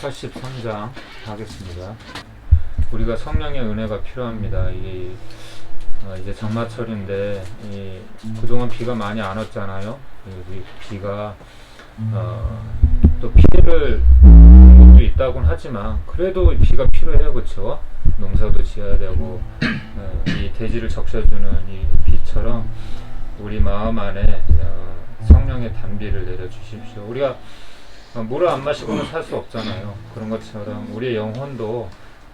83장 하겠습니다. 우리가 성령의 은혜가 필요합니다. 이제 장마철인데 그동안 비가 많이 안 왔잖아요. 비가 또 피해를 본 것도 있다곤 하지만 그래도 비가 필요해요. 그렇죠? 농사도 지어야 되고 이 대지를 적셔주는 이 비처럼 우리 마음 안에 성령의 단비를 내려주십시오. 우리가 물을 안 마시고는 살 수 없잖아요. 그런 것처럼 우리의 영혼도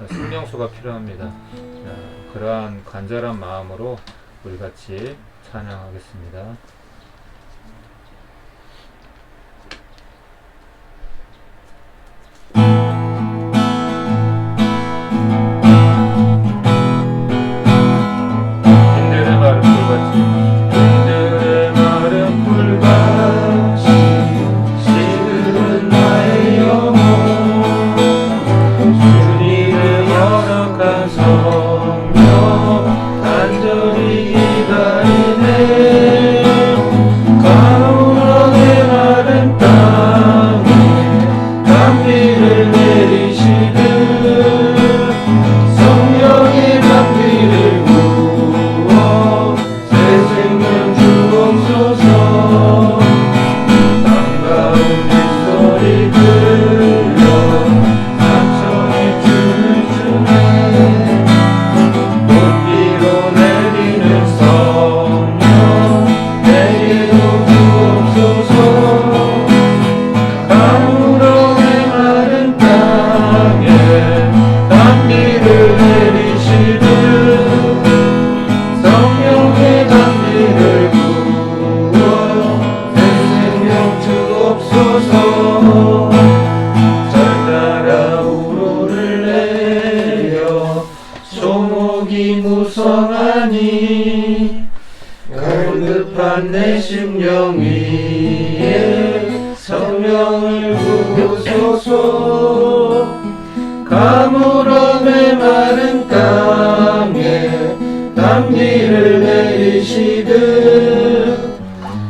생명수가 필요합니다. 그러한 간절한 마음으로 우리 같이 찬양하겠습니다. 갈급한 내 심령 위에 성령을 부으소서. 가물어 메마른 땅에 단비를 내리시듯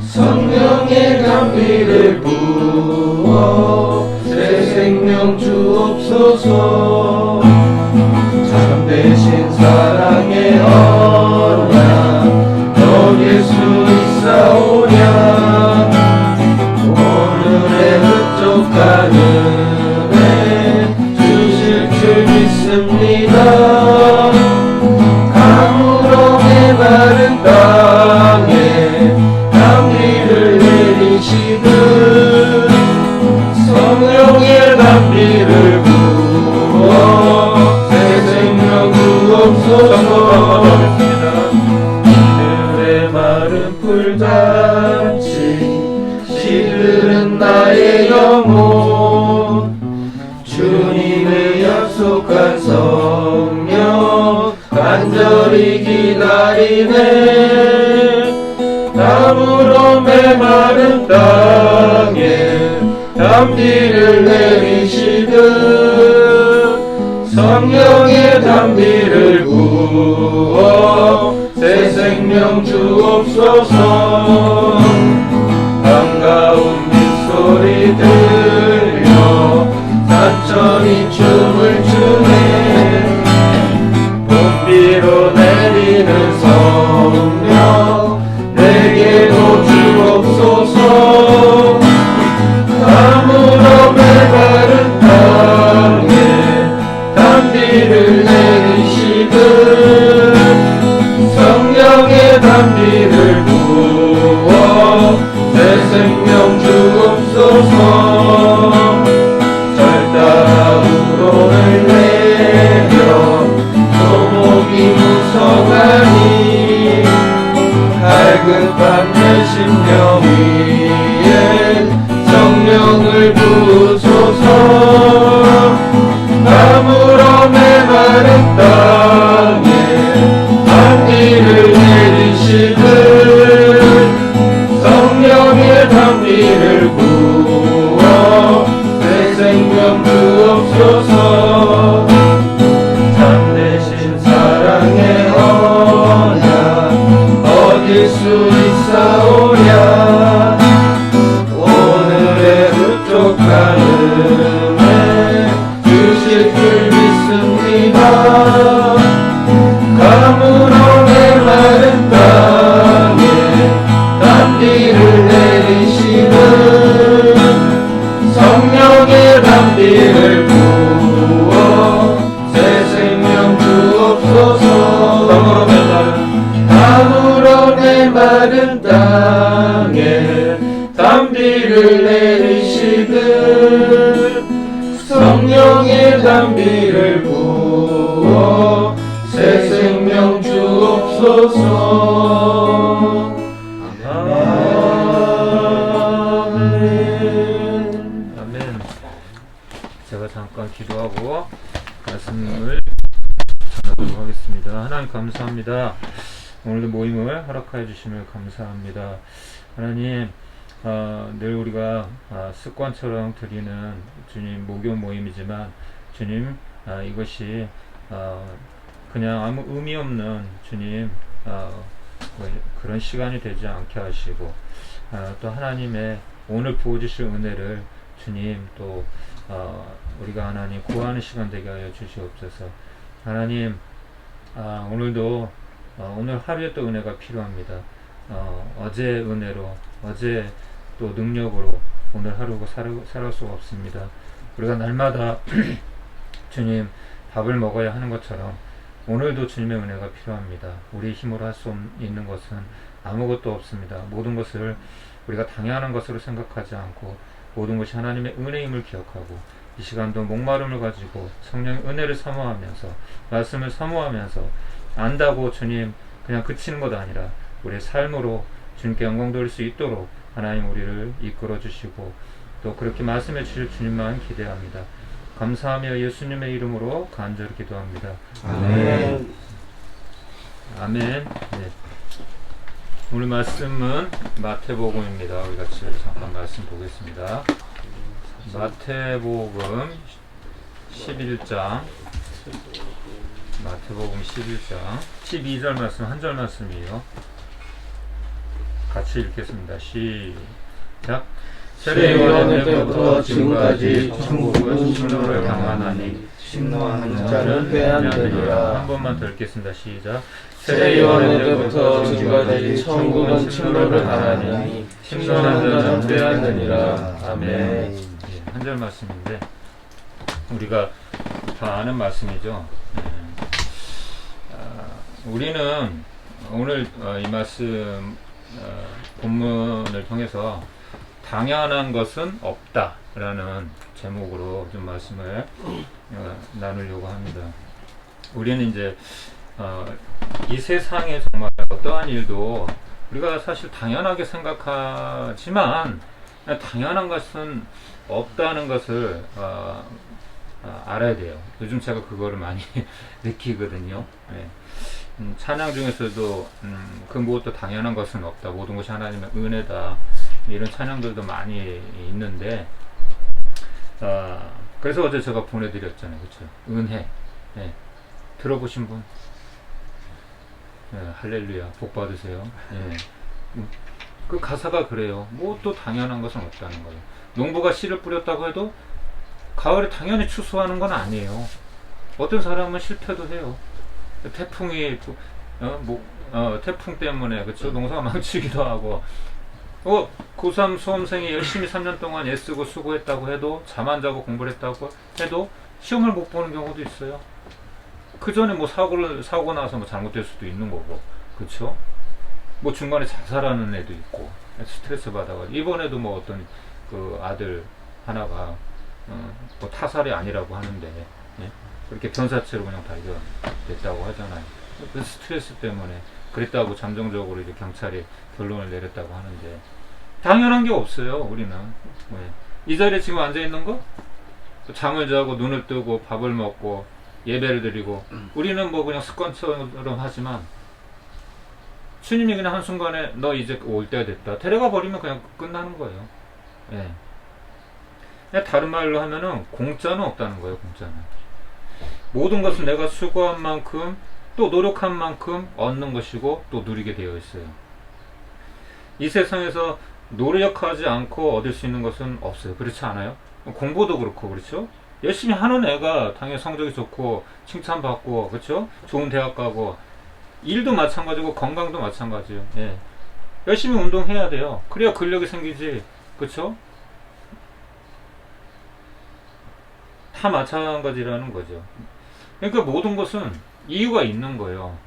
성령의 단비를 부어 새 생명 주옵소서. 참되신 사랑의 언약 예수 있사오랴. 오늘의 흡족한 은혜 주실 줄 믿습니다. 가물어 메마른 땅에 단비를 내리시듯 성령의 단비를 부어 새 생명 주옵소서. 풀같이 시들은 나의 영혼 주님의 약속한 성령 간절히 기다리네. 가물어 메마른 땅에 단비를 내리시듯 성령의 단비를 부어 새 생명 주옵소서. 반가운 빗소리 들려 산천이 춤을 추네. 봄비로 내리는 성령 내게도 주옵소서. 가물어 메마른 땅에 단비를 내리시듯 성령의 단비를 부어 새 생명 주옵소서. 절 따라 우로를 내려 소목이 무성하니 갈급한 내 심령 위에 성령을 부으소서. 가물어 메마른 땅에 단비를 내리시듯 성령의 단비를 부어 새 생명 주옵소서. 참되신 사랑의 언약 어딜 수 있사오랴. 오늘의 흡족한 은혜 마른 땅에 단비를 내리시듯 성령의 단비를 부어 새 생명 주옵소서. 아멘. 아멘. 제가 잠깐 기도하고 말씀을 전하도록 하겠습니다. 하나님 감사합니다. 오늘도 모임을 허락하여 주심을 감사합니다. 하나님, 늘 우리가 습관처럼 드리는 주님 목요 모임이지만 주님, 이것이 그냥 아무 의미 없는 주님 그런 시간이 되지 않게 하시고 또 하나님의 오늘 부어주실 은혜를 주님 또 우리가 하나님 구하는 시간 되게 하여 주시옵소서. 하나님, 오늘도 오늘 하루에 또 은혜가 필요합니다. 어제 은혜로 어제 또 능력으로 오늘 하루가 살아갈 수가 없습니다. 우리가 날마다 주님 밥을 먹어야 하는 것처럼 오늘도 주님의 은혜가 필요합니다. 우리 힘으로 할 수 있는 것은 아무것도 없습니다. 모든 것을 우리가 당연한 것으로 생각하지 않고 모든 것이 하나님의 은혜임을 기억하고 이 시간도 목마름을 가지고 성령의 은혜를 사모하면서 말씀을 사모하면서 안다고 주님 그냥 그치는 것 아니라 우리의 삶으로 주님께 영광 돌릴 수 있도록 하나님 우리를 이끌어 주시고 또 그렇게 말씀해 주실 주님만 기대합니다. 감사하며 예수님의 이름으로 간절히 기도합니다. 아멘. 아멘. 네. 오늘 말씀은 마태복음입니다. 우리 같이 잠깐 말씀 보겠습니다. 마태복음 11장 마태복음 11장 12절 말씀 한 절 말씀이에요. 같이 읽겠습니다. 시작. 세례요한의 때부터 지금까지 천국은 침노를 당하나니 침노하는 자는 빼앗느니라. 한 번만 더 읽겠습니다. 시작. 세례요한의 때부터 지금까지 천국은 침노를 당하나니 침노하는 자는 빼앗느니라. 아멘. 한 절 말씀인데 우리가 다 아는 말씀이죠. 우리는 오늘 이 말씀 본문을 통해서 당연한 것은 없다라는 제목으로 좀 말씀을 나누려고 합니다. 우리는 이제 이 세상에 정말 어떠한 일도 우리가 사실 당연하게 생각하지만 당연한 것은 없다는 것을 알아야 돼요. 요즘 제가 그거를 많이 느끼거든요. 네. 찬양 중에서도 그 무엇도 당연한 것은 없다. 모든 것이 하나님의 은혜다. 이런 찬양들도 많이 있는데 그래서 어제 제가 보내드렸잖아요. 그렇죠? 은혜. 네. 들어보신 분? 네, 할렐루야. 복 받으세요. 네. 그 가사가 그래요. 뭐 또 당연한 것은 없다는 거예요. 농부가 씨를 뿌렸다고 해도 가을에 당연히 추수하는 건 아니에요. 어떤 사람은 실패도 해요. 태풍이 태풍 때문에 그쵸 농사가 망치기도 하고 고3 수험생이 열심히 3년 동안 애쓰고 수고했다고 해도 잠 안 자고 공부를 했다고 해도 시험을 못 보는 경우도 있어요. 그 전에 뭐 사고 나서 뭐 잘못될 수도 있는 거고 그쵸 뭐 중간에 자살하는 애도 있고 스트레스 받아가지고 이번에도 뭐 어떤 그 아들 하나가 뭐 타살이 아니라고 하는데 예? 그렇게 변사체로 그냥 발견됐다고 하잖아요. 그 스트레스 때문에 그랬다고 잠정적으로 이제 경찰이 결론을 내렸다고 하는데 당연한 게 없어요. 우리는 이 자리에 지금 앉아 있는 거 잠을 자고 눈을 뜨고 밥을 먹고 예배를 드리고 우리는 뭐 그냥 습관처럼 하지만 주님이 그냥 한순간에 너 이제 올 때가 됐다 데려가 버리면 그냥 끝나는 거예요. 예. 그냥 다른 말로 하면은 공짜는 없다는 거예요. 공짜는 모든 것은 내가 수고한 만큼 또 노력한 만큼 얻는 것이고 또 누리게 되어 있어요. 이 세상에서 노력하지 않고 얻을 수 있는 것은 없어요. 그렇지 않아요? 공부도 그렇고 그렇죠? 열심히 하는 애가 당연히 성적이 좋고 칭찬받고 그렇죠? 좋은 대학 가고 일도 마찬가지고 건강도 마찬가지예요. 예. 열심히 운동해야 돼요. 그래야 근력이 생기지 그렇죠? 다 마찬가지라는 거죠. 그러니까 모든 것은 이유가 있는 거예요.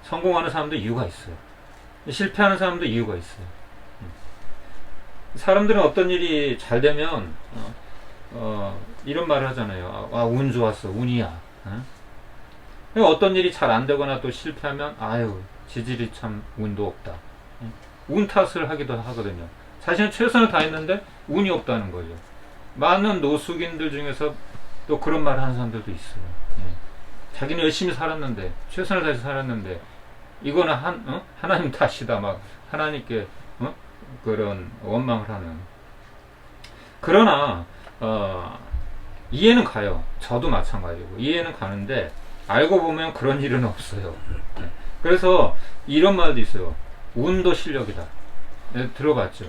성공하는 사람도 이유가 있어요. 실패하는 사람도 이유가 있어요. 사람들은 어떤 일이 잘 되면 이런 말을 하잖아요. 운 좋았어, 운이야. 어떤 일이 잘 안 되거나 또 실패하면 아유, 지질이 참 운도 없다. 운 탓을 하기도 하거든요. 자신은 최선을 다했는데 운이 없다는 거죠. 많은 노숙인들 중에서 또 그런 말을 하는 사람들도 있어요. 자기는 열심히 살았는데, 최선을 다해서 살았는데, 이거는 하나님 탓이다. 막 하나님께 그런 원망을 하는. 그러나 이해는 가요. 저도 마찬가지고 이해는 가는데 알고 보면 그런 일은 없어요. 그래서 이런 말도 있어요. 운도 실력이다. 들어봤죠?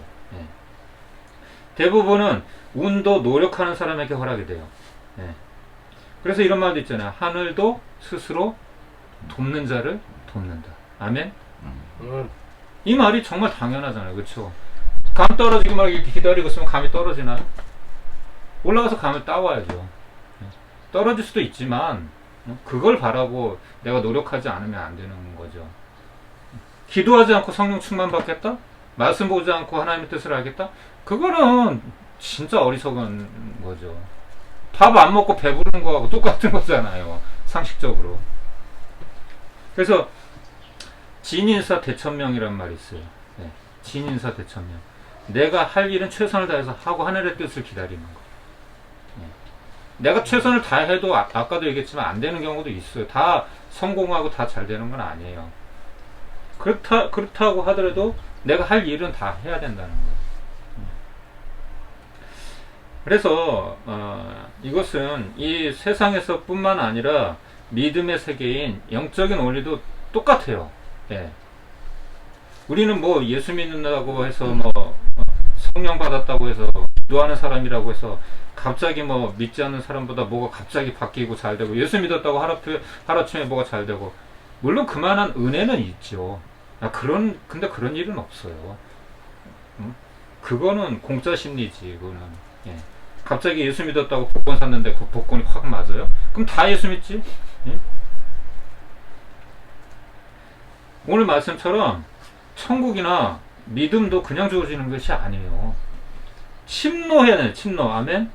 대부분은 운도 노력하는 사람에게 허락이 돼요. 그래서 이런 말도 있잖아요. 하늘도 스스로 돕는 자를 돕는다. 아멘? 이 말이 정말 당연하잖아요. 그렇죠? 감 떨어지기 막 이렇게 기다리고 있으면 감이 떨어지나요? 올라가서 감을 따와야죠. 떨어질 수도 있지만 그걸 바라고 내가 노력하지 않으면 안 되는 거죠. 기도하지 않고 성령 충만 받겠다? 말씀 보지 않고 하나님의 뜻을 알겠다? 그거는 진짜 어리석은 거죠. 밥 안 먹고 배부른 거하고 똑같은 거잖아요. 상식적으로. 그래서 진인사 대천명이란 말이 있어요. 진인사 대천명. 내가 할 일은 최선을 다해서 하고 하늘의 뜻을 기다리는 거. 내가 최선을 다해도 아까도 얘기했지만 안 되는 경우도 있어요. 다 성공하고 다 잘 되는 건 아니에요. 그렇다고 하더라도 내가 할 일은 다 해야 된다는 거예요. 그래서 이것은 이 세상에서 뿐만 아니라 믿음의 세계인 영적인 원리도 똑같아요. 우리는 뭐 예수 믿는다고 해서 뭐 성령 받았다고 해서 기도하는 사람이라고 해서 갑자기 뭐 믿지 않는 사람보다 뭐가 갑자기 바뀌고 잘 되고, 예수 믿었다고 하루아침에 뭐가 잘 되고, 물론 그만한 은혜는 있죠. 근데 그런 일은 없어요. 그거는 공짜 심리지. 그거는 갑자기 예수 믿었다고 복권 샀는데 그 복권이 확 맞아요? 그럼 다 예수 믿지? 오늘 말씀처럼 천국이나 믿음도 그냥 주어지는 것이 아니에요. 침노해야 돼. 침노. 아멘?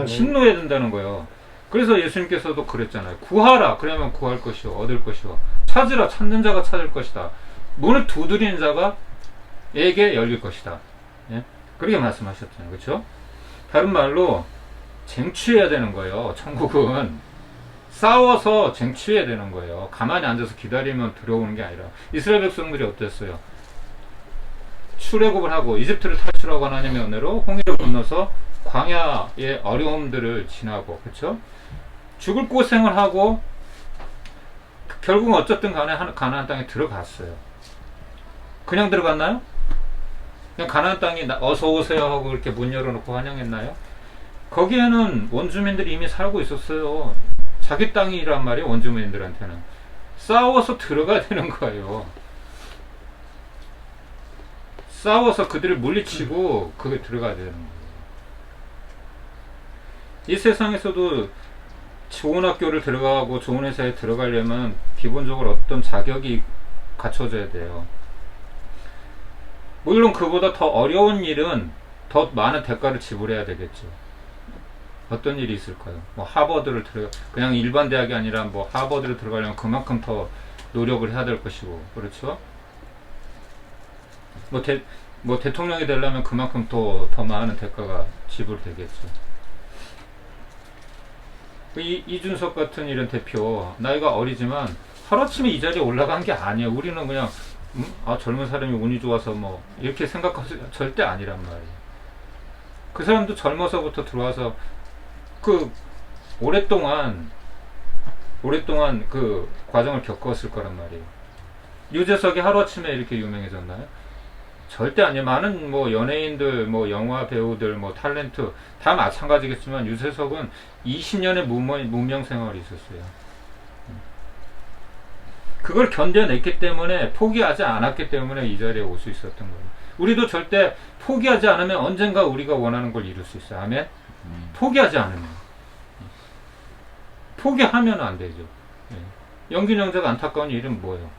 침노해야 된다는 거예요. 그래서 예수님께서도 그랬잖아요. 구하라. 그러면 구할 것이요 얻을 것이요. 찾으라. 찾는 자가 찾을 것이다. 문을 두드리는 자가 에게 열릴 것이다. 그렇게 말씀하셨잖아요. 그렇죠? 다른 말로 쟁취해야 되는 거예요. 천국은 싸워서 쟁취해야 되는 거예요. 가만히 앉아서 기다리면 들어오는 게 아니라. 이스라엘 백성들이 어땠어요? 출애굽을 하고 이집트를 탈출하고 하나님의 은혜로 홍해를 건너서 광야의 어려움들을 지나고, 그렇죠? 죽을 고생을 하고 결국은 어쨌든 간에 가나안 땅에 들어갔어요. 그냥 들어갔나요? 그냥 가나안 땅이 어서 오세요 하고 이렇게 문 열어놓고 환영했나요? 거기에는 원주민들이 이미 살고 있었어요. 자기 땅이란 말이에요. 원주민들한테는 싸워서 들어가야 되는 거예요. 싸워서 그들을 물리치고 그게 들어가야 되는 거예요. 이 세상에서도 좋은 학교를 들어가고 좋은 회사에 들어가려면 기본적으로 어떤 자격이 갖춰져야 돼요. 물론 그보다 더 어려운 일은 더 많은 대가를 지불해야 되겠죠. 어떤 일이 있을까요? 뭐 하버드를 그냥 일반 대학이 아니라 뭐 하버드를 들어가려면 그만큼 더 노력을 해야 될 것이고, 그렇죠? 뭐 대통령이 되려면 그만큼 더 많은 대가가 지불되겠죠. 이준석 같은 이런 대표, 나이가 어리지만 하루아침에 이 자리에 올라간 게 아니에요. 우리는 그냥 젊은 사람이 운이 좋아서 뭐 이렇게 생각하지 절대 아니란 말이에요. 그 사람도 젊어서부터 들어와서 오랫동안 그 과정을 겪었을 거란 말이에요. 유재석이 하루아침에 이렇게 유명해졌나요? 절대 아니에요. 많은 뭐 연예인들, 뭐 영화 배우들, 뭐 탤런트 다 마찬가지겠지만 유재석은 20년의 무명 생활이 있었어요. 그걸 견뎌냈기 때문에, 포기하지 않았기 때문에 이 자리에 올 수 있었던 거예요. 우리도 절대 포기하지 않으면 언젠가 우리가 원하는 걸 이룰 수 있어요. 아멘? 포기하지 않으면. 포기하면 안 되죠. 연균 형제가 안타까운 일은 뭐예요?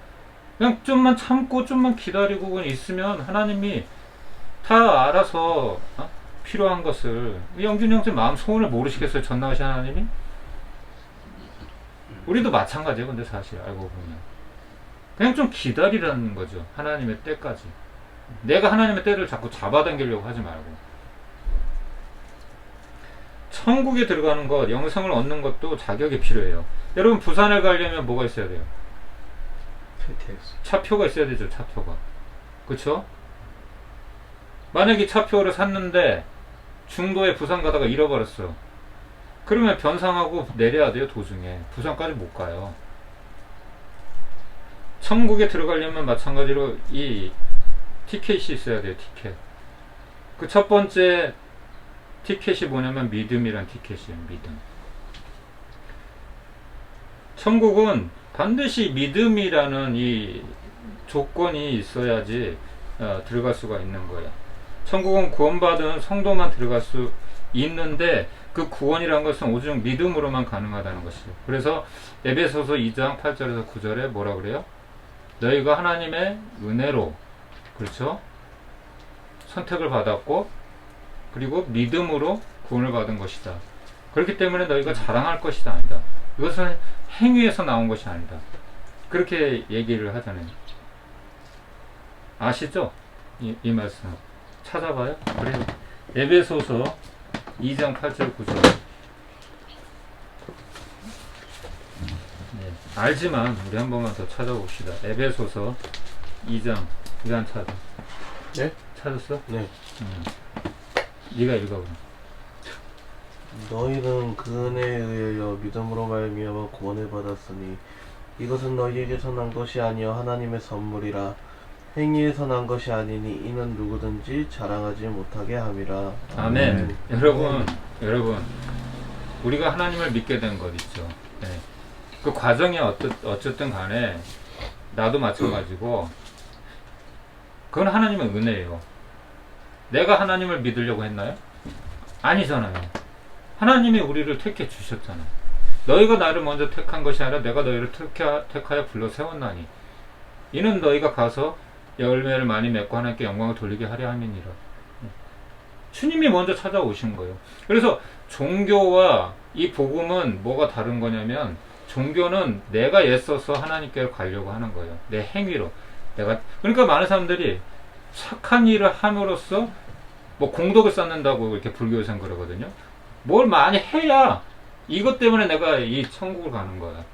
그냥 좀만 참고 좀만 기다리고 그냥 있으면 하나님이 다 알아서 필요한 것을 영준이 형제 마음 소원을 모르시겠어요? 전능하신 하나님이? 우리도 마찬가지예요. 근데 사실 알고 보면 그냥 좀 기다리라는 거죠. 하나님의 때까지. 내가 하나님의 때를 자꾸 잡아당기려고 하지 말고. 천국에 들어가는 것, 영생을 얻는 것도 자격이 필요해요. 여러분 부산에 가려면 뭐가 있어야 돼요? 차표가 있어야 되죠. 차표가. 그쵸? 만약에 차표를 샀는데 중도에 부산 가다가 잃어버렸어. 그러면 변상하고 내려야 돼요. 도중에. 부산까지 못 가요. 천국에 들어가려면 마찬가지로 이 티켓이 있어야 돼요. 티켓. 그 첫 번째 티켓이 뭐냐면 믿음이란 티켓이에요. 믿음. 천국은 반드시 믿음이라는 이 조건이 있어야지 들어갈 수가 있는 거예요. 천국은 구원받은 성도만 들어갈 수 있는데 그 구원이란 것은 오직 믿음으로만 가능하다는 것이에요. 그래서 에베소서 2장 8절에서 9절에 뭐라 그래요? 너희가 하나님의 은혜로, 그렇죠? 선택을 받았고 그리고 믿음으로 구원을 받은 것이다. 그렇기 때문에 너희가 자랑할 것이 아니다. 이것은 행위에서 나온 것이 아니다. 그렇게 얘기를 하잖아요. 아시죠? 이 말씀 찾아봐요. 그래요. 에베소서 2장 8절 9절. 네, 알지만 우리 한 번만 더 찾아봅시다. 에베소서 2장. 이거 안 찾아? 네? 찾았어? 네. 네가 읽어봐. 너희는 그 은혜에 의하여 믿음으로 말미암아 구원을 받았으니 이것은 너희에게서 난 것이 아니여 하나님의 선물이라. 행위에서 난 것이 아니니 이는 누구든지 자랑하지 못하게 함이라. 아멘. 여러분, 우리가 하나님을 믿게 된 것 있죠. 네. 그 과정이 어쨌든 간에 나도 마찬가지고 그건 하나님의 은혜예요. 내가 하나님을 믿으려고 했나요? 아니잖아요. 하나님이 우리를 택해 주셨잖아요. 너희가 나를 먼저 택한 것이 아니라 내가 너희를 택하여 불러 세웠나니 이는 너희가 가서 열매를 많이 맺고 하나님께 영광을 돌리게 하려 함이니라. 주님이 먼저 찾아오신 거예요. 그래서 종교와 이 복음은 뭐가 다른 거냐면 종교는 내가 애써서 하나님께 가려고 하는 거예요. 내 행위로. 그러니까 많은 사람들이 착한 일을 함으로써 뭐 공덕을 쌓는다고 이렇게 불교에서는 그러거든요. 뭘 많이 해야 이것 때문에 내가 이 천국을 가는 거야.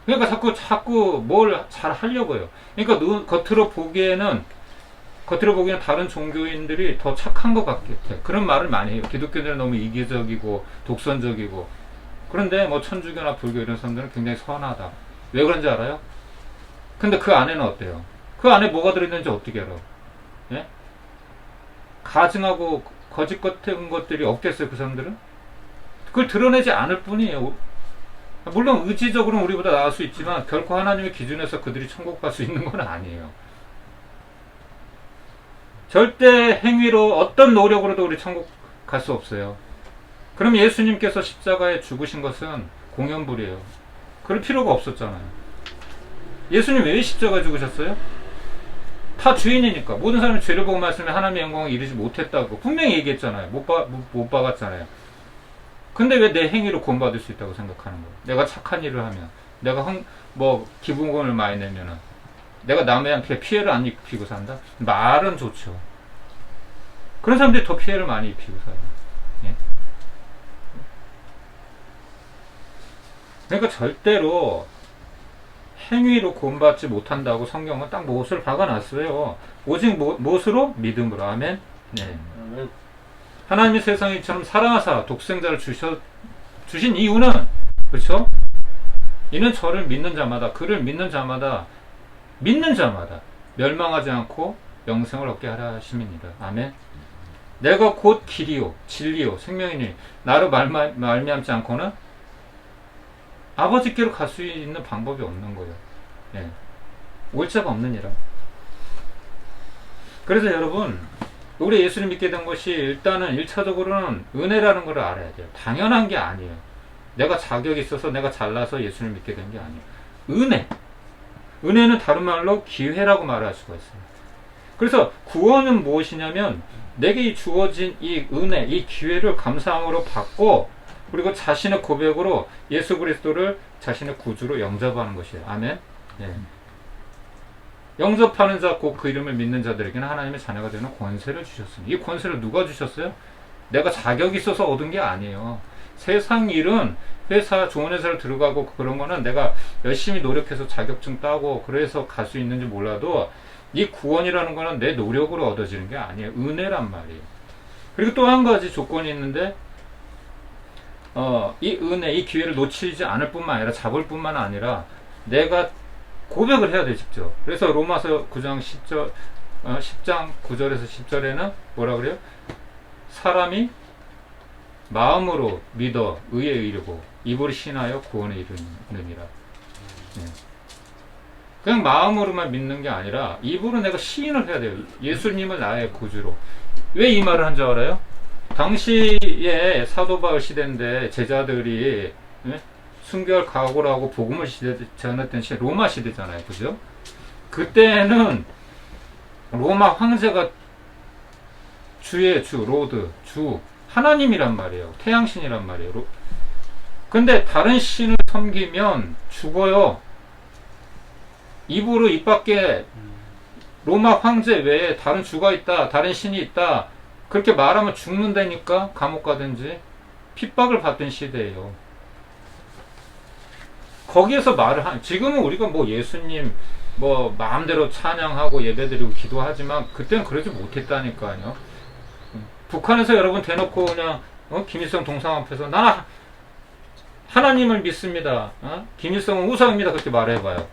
그러니까 자꾸 뭘 잘 하려고 해요. 그러니까 겉으로 보기에는 다른 종교인들이 더 착한 것 같아. 그런 말을 많이 해요. 기독교인들은 너무 이기적이고 독선적이고. 그런데 뭐 천주교나 불교 이런 사람들은 굉장히 선하다. 왜 그런지 알아요? 근데 그 안에는 어때요? 그 안에 뭐가 들어있는지 어떻게 알아? 예? 가증하고 거짓 같은 것들이 없겠어요, 그 사람들은? 그걸 드러내지 않을 뿐이에요. 물론 의지적으로는 우리보다 나을 수 있지만 결코 하나님의 기준에서 그들이 천국 갈 수 있는 건 아니에요. 절대 행위로 어떤 노력으로도 우리 천국 갈 수 없어요. 그럼 예수님께서 십자가에 죽으신 것은 공연불이에요. 그럴 필요가 없었잖아요. 예수님 왜 십자가에 죽으셨어요? 다 주인이니까. 모든 사람이 죄를 보고 말씀에 하나님의 영광을 이루지 못했다고 분명히 얘기했잖아요. 못 박았잖아요. 근데 왜 내 행위로 구원받을 수 있다고 생각하는 거예요? 내가 착한 일을 하면, 내가 기부금을 많이 내면은, 내가 남한테 피해를 안 입히고 산다? 말은 좋죠. 그런 사람들이 더 피해를 많이 입히고 살아요. 예? 그러니까 절대로 행위로 구원받지 못한다고 성경은 딱 못을 박아놨어요. 오직 무엇으로? 믿음으로. 아멘. 네. 하나님이 세상에 이처럼 사랑하사 독생자를 주신 이유는, 그렇죠? 이는 저를 믿는 자마다, 그를 믿는 자마다 멸망하지 않고 영생을 얻게 하라 하심이니라. 아멘. 내가 곧 길이요 진리요 생명이니 나로 말미암지 않고는 아버지께로 갈 수 있는 방법이 없는 거예요. 예. 올 자가 없느니라. 그래서 여러분, 우리 예수를 믿게 된 것이 일단은 1차적으로는 은혜라는 걸 알아야 돼요. 당연한 게 아니에요. 내가 자격이 있어서 내가 잘나서 예수를 믿게 된 게 아니에요. 은혜. 은혜는 다른 말로 기회라고 말할 수가 있어요. 그래서 구원은 무엇이냐면 내게 이 주어진 이 은혜, 이 기회를 감사함으로 받고 그리고 자신의 고백으로 예수 그리스도를 자신의 구주로 영접하는 것이에요. 아멘. 예. 영접하는 자, 곧 그 이름을 믿는 자들에게는 하나님의 자녀가 되는 권세를 주셨습니다. 이 권세를 누가 주셨어요? 내가 자격이 있어서 얻은 게 아니에요. 세상 일은 회사, 좋은 회사를 들어가고 그런 거는 내가 열심히 노력해서 자격증 따고 그래서 갈 수 있는지 몰라도 이 구원이라는 거는 내 노력으로 얻어지는 게 아니에요. 은혜란 말이에요. 그리고 또 한 가지 조건이 있는데 이 은혜, 이 기회를 놓치지 않을 뿐만 아니라 잡을 뿐만 아니라 내가 고백을 해야 돼, 직접. 그래서 로마서 9장 10절, 10장 9절에서 10절에는 뭐라 그래요? 사람이 마음으로 믿어 의에 이르고 입으로 신하여 구원에 이르느니라. 네. 그냥 마음으로만 믿는 게 아니라 입으로 내가 시인을 해야 돼요. 예수님을 나의 구주로. 왜 이 말을 한 줄 알아요? 당시에 사도 바울 시대인데 제자들이 순교할 각오를 하고 복음을 전했던 시대 로마 시대잖아요. 그죠? 그때는 로마 황제가 주의 주, 로드, 주, 하나님이란 말이에요. 태양신이란 말이에요. 근데 다른 신을 섬기면 죽어요. 입으로 입 밖에 로마 황제 외에 다른 주가 있다, 다른 신이 있다, 그렇게 말하면 죽는다니까, 감옥 가든지 핍박을 받던 시대예요. 거기에서 지금은 우리가 뭐 예수님 뭐 마음대로 찬양하고 예배드리고 기도하지만 그때는 그러지 못했다니까요. 북한에서 여러분 대놓고 그냥 김일성 동상 앞에서 나는 하나님을 믿습니다, 김일성은 우상입니다, 그렇게 말해봐요.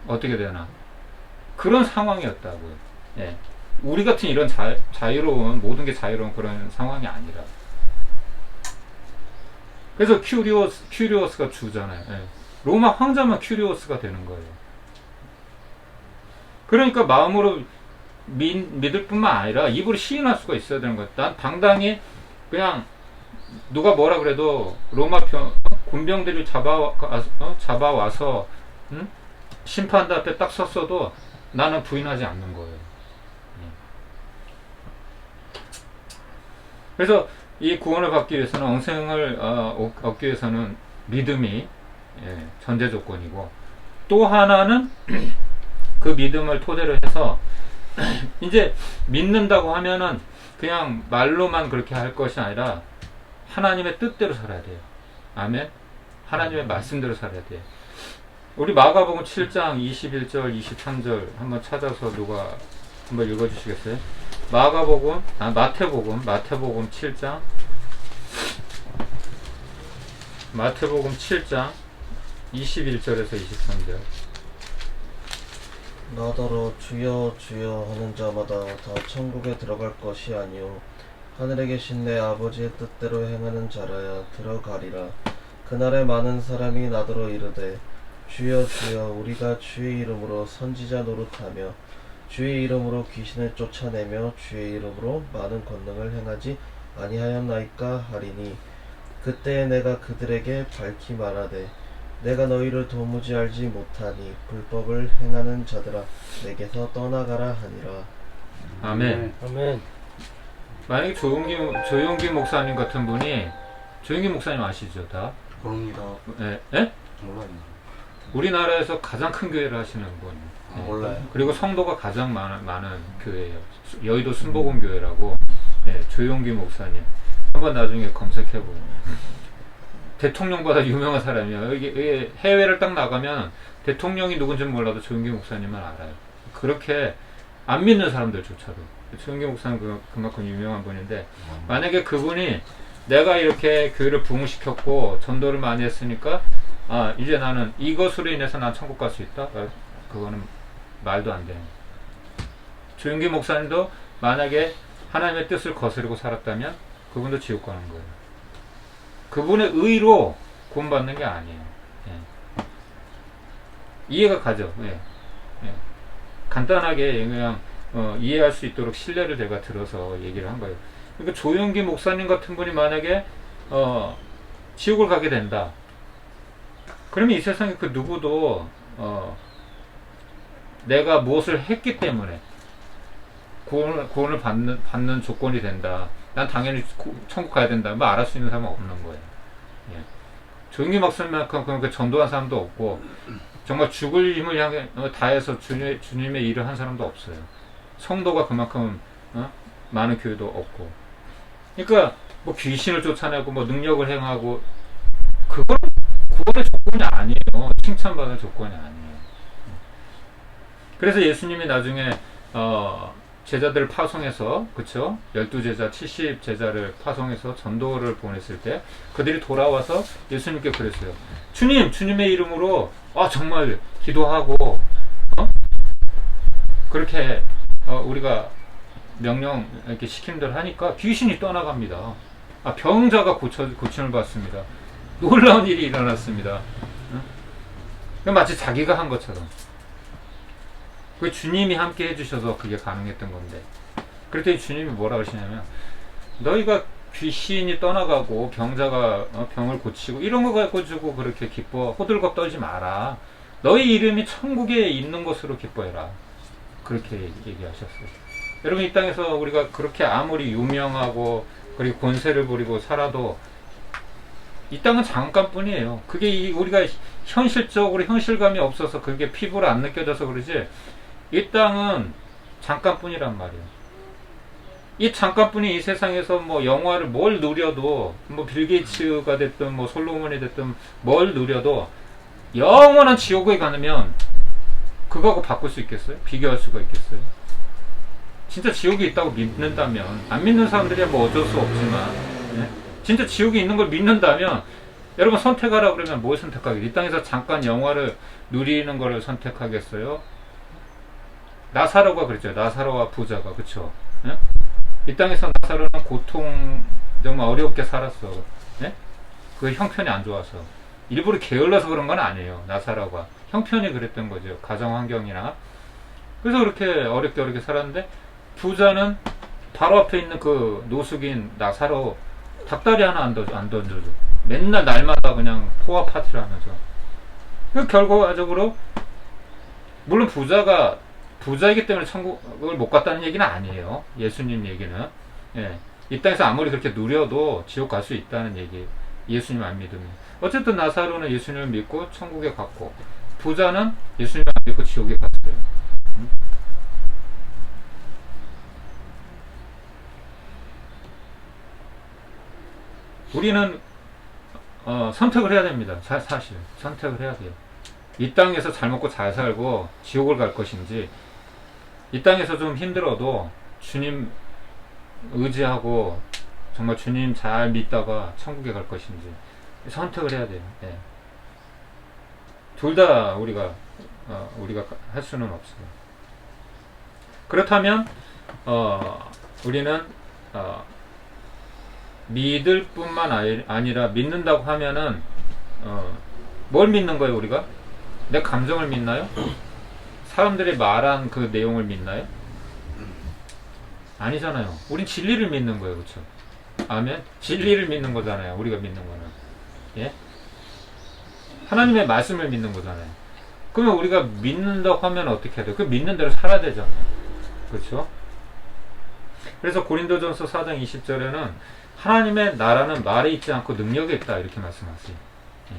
어떻게 되나? 그런 상황이었다고요. 예. 우리 같은 이런 자유로운, 모든 게 자유로운 그런 상황이 아니라. 그래서 큐리오스가 주잖아요. 예. 로마 황자만 큐리오스가 되는 거예요. 그러니까 마음으로 믿을 뿐만 아니라 입으로 시인할 수가 있어야 되는 거예요. 난 당당히 그냥 누가 뭐라 그래도 로마 군병들이 잡아와서 심판대 앞에 딱 섰어도 나는 부인하지 않는 거예요. 그래서 이 구원을 받기 위해서는, 영생을 얻기 위해서는 믿음이 전제 조건이고, 또 하나는 그 믿음을 토대로 해서 이제 믿는다고 하면은 그냥 말로만 그렇게 할 것이 아니라 하나님의 뜻대로 살아야 돼요. 아멘. 하나님의 말씀대로 살아야 돼요. 우리 마가복음 7장 21절 23절 한번 찾아서 누가 한번 읽어주시겠어요? 마태복음 7장 마태복음 7장 21절에서 23절. 나더러 주여 주여 하는 자마다 다 천국에 들어갈 것이 아니요 하늘에 계신 내 아버지의 뜻대로 행하는 자라야 들어가리라. 그날에 많은 사람이 나더러 이르되 주여 주여 우리가 주의 이름으로 선지자 노릇하며 주의 이름으로 귀신을 쫓아내며 주의 이름으로 많은 권능을 행하지 아니하였나이까 하리니, 그때에 내가 그들에게 밝히 말하되 내가 너희를 도무지 알지 못하니 불법을 행하는 자들아 내게서 떠나가라 하니라. 아멘. 아멘. 만약에 조용기 목사님 같은 분이, 조용기 목사님 아시죠? 다? 모릅니다. 예? 몰라요. 우리나라에서 가장 큰 교회를 하시는 분. 몰라요. 그리고 성도가 가장 많은 교회예요. 여의도 순복음교회라고. 조용기 목사님. 한번 나중에 검색해보세요. 대통령보다 유명한 사람이에요. 여기 해외를 딱 나가면 대통령이 누군지는 몰라도 조용기 목사님은 알아요. 그렇게 안 믿는 사람들조차도. 조용기 목사는 그만큼 유명한 분인데, 만약에 그분이 내가 이렇게 교회를 부흥시켰고 전도를 많이 했으니까 이제 나는 이것으로 인해서 난 천국 갈 수 있다? 그거는 말도 안 돼요. 조용기 목사님도 만약에 하나님의 뜻을 거스르고 살았다면 그분도 지옥 가는 거예요. 그분의 의로 구원받는 게 아니에요. 이해가 가죠? 간단하게 그냥 이해할 수 있도록 신뢰를 제가 들어서 얘기를 한 거예요. 그러니까 조용기 목사님 같은 분이 만약에 지옥을 가게 된다, 그러면 이 세상에 그 누구도 내가 무엇을 했기 때문에 구원을 받는 조건이 된다. 난 당연히 천국 가야 된다. 뭐 알을 수 있는 사람은 없는 거예요. 예. 조용기 목사님만큼 그렇게 전도한 사람도 없고 정말 죽을 힘을 향해 다해서 주님의 일을 한 사람도 없어요. 성도가 그만큼 많은 교회도 없고. 그러니까 뭐 귀신을 쫓아내고 뭐 능력을 행하고 그건 구원의 조건이 아니에요. 칭찬받을 조건이 아니에요. 그래서 예수님이 나중에 제자들을 파송해서, 그쵸? 12제자, 70제자를 파송해서 전도를 보냈을 때 그들이 돌아와서 예수님께 그랬어요. 주님의 이름으로 정말 기도하고 그렇게 우리가 명령 이렇게 시킴들 하니까 귀신이 떠나갑니다. 병자가 고침을 받습니다. 놀라운 일이 일어났습니다. 마치 자기가 한 것처럼. 그 주님이 함께 해주셔서 그게 가능했던 건데. 그랬더니 주님이 뭐라 그러시냐면, 너희가 귀신이 떠나가고 병자가 병을 고치고 이런 거 가지고 그렇게 기뻐 호들갑 떨지 마라. 너희 이름이 천국에 있는 것으로 기뻐해라. 그렇게 얘기하셨어요. 여러분, 이 땅에서 우리가 그렇게 아무리 유명하고 그리고 권세를 부리고 살아도 이 땅은 잠깐뿐이에요. 그게 우리가 현실적으로 현실감이 없어서 그게 피부로 안 느껴져서 그러지, 이 땅은 잠깐뿐이란 말이에요. 이 잠깐뿐이 이 세상에서 뭐 영화를 뭘 누려도, 뭐 빌 게이츠가 됐든 뭐 솔로몬이 됐든 뭘 누려도 영원한 지옥에 가면 그거하고 바꿀 수 있겠어요? 비교할 수가 있겠어요? 진짜 지옥이 있다고 믿는다면, 안 믿는 사람들이야 뭐 어쩔 수 없지만, 네? 진짜 지옥이 있는 걸 믿는다면 여러분 선택하라 그러면 뭘 선택하겠어요? 이 땅에서 잠깐 영화를 누리는 걸 선택하겠어요? 나사로가 그랬죠. 나사로와 부자가, 그쵸? 네? 이 땅에서 나사로는 고통 정말 어렵게 살았어. 네? 그 형편이 안 좋아서 일부러 게을러서 그런 건 아니에요. 나사로가 형편이 그랬던 거죠. 가정 환경이나. 그래서 그렇게 어렵게 살았는데, 부자는 바로 앞에 있는 그 노숙인 나사로 닭다리 하나 안 던져줘. 맨날 날마다 그냥 포화 파티를 하면서. 그 결과적으로 물론 부자이기 때문에 천국을 못 갔다는 얘기는 아니에요. 예수님 얘기는. 예. 이 땅에서 아무리 그렇게 누려도 지옥 갈 수 있다는 얘기. 예수님 안 믿으면. 어쨌든 나사로는 예수님을 믿고 천국에 갔고, 부자는 예수님을 안 믿고 지옥에 갔어요. 우리는 선택을 해야 됩니다. 사실 선택을 해야 돼요. 이 땅에서 잘 먹고 잘 살고 지옥을 갈 것인지, 이 땅에서 좀 힘들어도 주님 의지하고 정말 주님 잘 믿다가 천국에 갈 것인지 선택을 해야 돼요. 네. 둘 다 우리가 할 수는 없어요. 그렇다면 우리는 믿을 뿐만 아니라 믿는다고 하면은 뭘 믿는 거예요? 우리가 내 감정을 믿나요? 사람들이 말한 그 내용을 믿나요? 아니잖아요. 우린 진리를 믿는 거예요. 그렇죠? 아멘. 진리를 믿는 거잖아요. 우리가 믿는 거는. 예? 하나님의 말씀을 믿는 거잖아요. 그러면 우리가 믿는다고 하면 어떻게 해야 돼요? 그 믿는 대로 살아야 되잖아요. 그렇죠? 그래서 고린도전서 4장 20절에는 하나님의 나라는 말에 있지 않고 능력에 있다, 이렇게 말씀하세요. 예.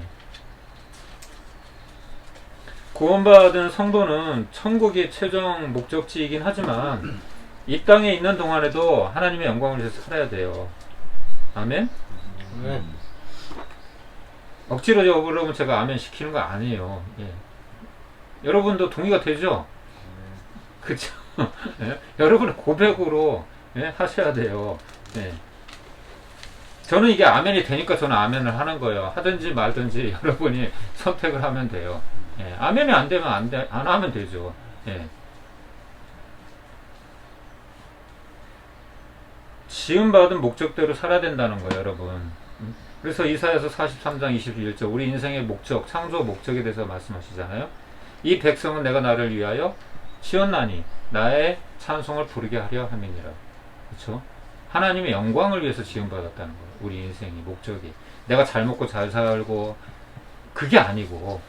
구원받은 성도는 천국이 최종 목적지이긴 하지만 이 땅에 있는 동안에도 하나님의 영광을 위해서 살아야 돼요. 아멘? 억지로 여러분 제가 아멘 시키는 거 아니에요. 예. 여러분도 동의가 되죠? 그쵸? 예? 여러분의 고백으로 하셔야 돼요. 예. 저는 이게 아멘이 되니까 저는 아멘을 하는 거예요. 하든지 말든지 여러분이 선택을 하면 돼요. 예. 아멘이 안 되면 안 하면 되죠. 예. 지음받은 목적대로 살아야 된다는 거예요, 여러분. 그래서 이사야서 43장 21절, 우리 인생의 목적, 창조 목적에 대해서 말씀하시잖아요. 이 백성은 내가 나를 위하여 지었나니 나의 찬송을 부르게 하려 함이니라. 그렇죠? 하나님의 영광을 위해서 지음받았다는 거예요. 우리 인생이 목적이. 내가 잘 먹고 잘 살고 그게 아니고.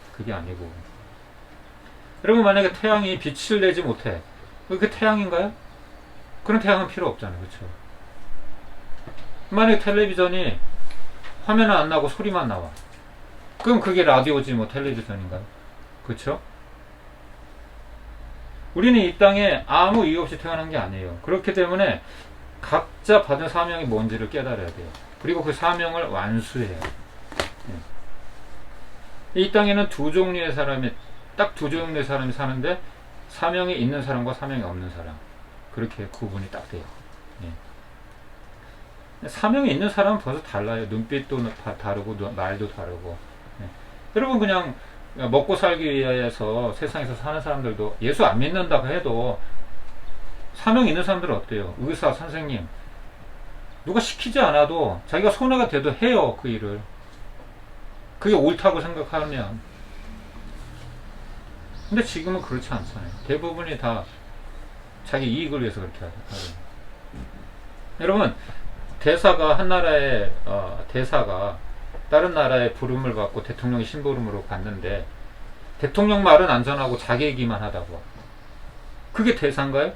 여러분 만약에 태양이 빛을 내지 못해. 그게 태양인가요? 그런 태양은 필요 없잖아요. 그렇죠? 만약에 텔레비전이 화면은 안 나고 소리만 나와. 그럼 그게 라디오지 뭐 텔레비전인가요? 그렇죠? 우리는 이 땅에 아무 이유 없이 태어난 게 아니에요. 그렇기 때문에 각자 받은 사명이 뭔지를 깨달아야 돼요. 그리고 그 사명을 완수해요. 이 땅에는 딱 두 종류의 사람이 사는데, 사명이 있는 사람과 사명이 없는 사람. 그렇게 구분이 딱 돼요. 사명이 있는 사람은 벌써 달라요. 눈빛도 다르고, 말도 다르고. 여러분, 그냥 먹고 살기 위해서 세상에서 사는 사람들도 예수 안 믿는다고 해도 사명 있는 사람들은 어때요? 의사, 선생님. 누가 시키지 않아도 자기가 손해가 돼도 해요, 그 일을. 그게 옳다고 생각하면. 근데 지금은 그렇지 않잖아요. 대부분이 다 자기 이익을 위해서 그렇게 하죠. 여러분, 대사가 한 나라의 대사가 다른 나라의 부름을 받고 대통령이 심부름으로 갔는데, 대통령 말은 안전하고 자기 얘기만 하다고. 그게 대사인가요?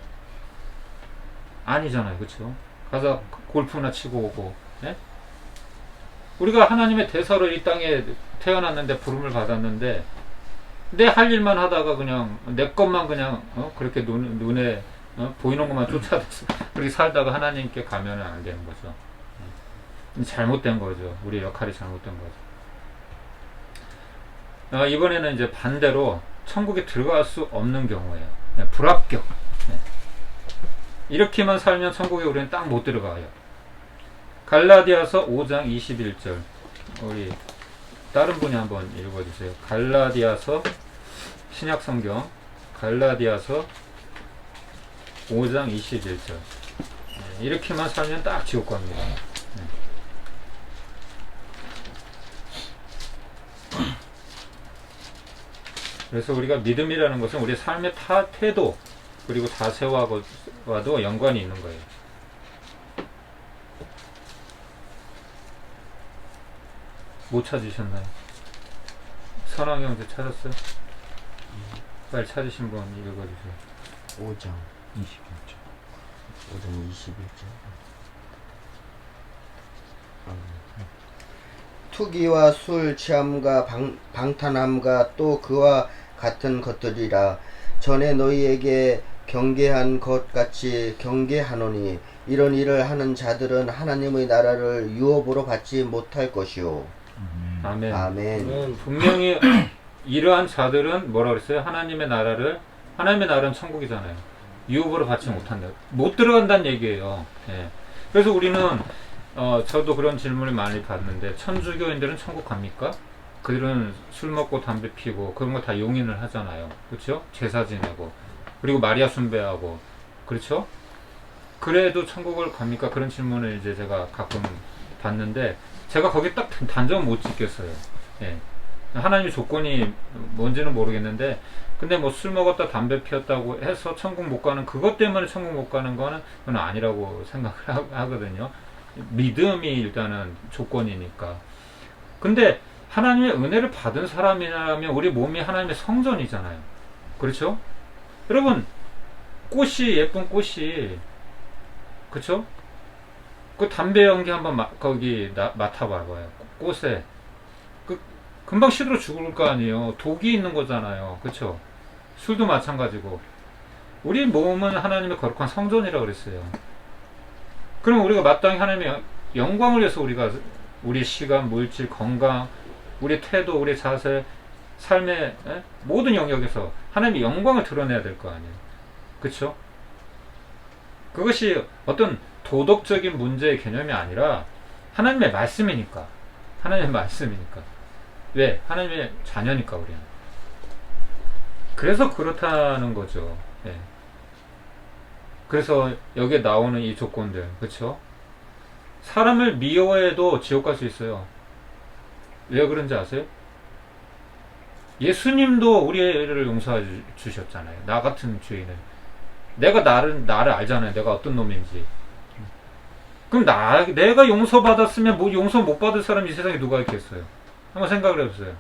아니잖아요. 그렇죠? 가서 골프나 치고 오고. 예? 우리가 하나님의 대사로 이 땅에 태어났는데, 부름을 받았는데, 내 할 일만 하다가 그냥 내 것만 그냥 그렇게 눈에 보이는 것만 쫓아다서 그렇게 살다가 하나님께 가면은 안 되는 거죠. 잘못된 거죠. 우리의 역할이 잘못된 거죠. 이번에는 이제 반대로 천국에 들어갈 수 없는 경우예요. 불합격. 이렇게만 살면 천국에 우리는 딱 못 들어가요. 갈라디아서 5장 21절. 우리 다른 분이 한번 읽어주세요. 갈라디아서, 신약성경 갈라디아서 5장 21절. 이렇게만 살면 딱 지옥 갑니다. 그래서 우리가 믿음이라는 것은 우리 삶의 태도 그리고 자세와도 연관이 있는 거예요. 못 찾으셨나요? 선왕 형제 찾았어요? 빨리 찾으신 분 읽어주세요. 5장 21절. 5장 21절. 투기와 술 취함과 방탕함과 또 그와 같은 것들이라. 전에 너희에게 경계한 것 같이 경계하노니 이런 일을 하는 자들은 하나님의 나라를 유업으로 받지 못할 것이요. 아멘. 아멘. 분명히 이러한 자들은 뭐라 그랬어요? 하나님의 나라는 천국이잖아요. 유업으로 받지 못한다. 못 들어간다는 얘기예요. 예. 그래서 우리는 저도 그런 질문을 많이 받는데, 천주교인들은 천국 갑니까? 그들은 술 먹고 담배 피고 그런 거 다 용인을 하잖아요. 그렇죠? 제사 지내고 그리고 마리아 숭배하고, 그렇죠? 그래도 천국을 갑니까? 그런 질문을 이제 제가 가끔 받는데, 제가 거기 딱 단정 못 짓겠어요. 예. 하나님의 조건이 뭔지는 모르겠는데, 근데 뭐 술 먹었다 담배 피웠다고 해서 천국 못 가는, 그것 때문에 천국 못 가는 거는 그건 아니라고 생각을 하거든요. 믿음이 일단은 조건이니까. 근데 하나님의 은혜를 받은 사람이라면 우리 몸이 하나님의 성전이잖아요. 그렇죠? 여러분, 예쁜 꽃이, 그렇죠? 그 담배 연기 한번 거기 맡아봐봐요. 꽃에. 금방 시들어 죽을 거 아니에요. 독이 있는 거잖아요. 그렇죠? 술도 마찬가지고. 우리 몸은 하나님의 거룩한 성전이라고 그랬어요. 그럼 우리가 마땅히 하나님의 영광을 위해서 우리 시간, 물질, 건강, 우리 태도, 우리 자세, 삶의 모든 영역에서 하나님의 영광을 드러내야 될 거 아니에요. 그렇죠? 그것이 어떤 도덕적인 문제의 개념이 아니라 하나님의 말씀이니까. 하나님의 말씀이니까. 왜? 하나님의 자녀니까 우리는. 그래서 그렇다는 거죠. 예. 그래서 여기에 나오는 이 조건들, 그렇죠? 사람을 미워해도 지옥 갈 수 있어요. 왜 그런지 아세요? 예수님도 우리를 용서해 주셨잖아요. 나 같은 죄인을. 내가 나를 알잖아요. 내가 어떤 놈인지. 그럼 내가 용서받았으면 뭐 용서 못 받을 사람이 이 세상에 누가 있겠어요? 한번 생각을 해보세요.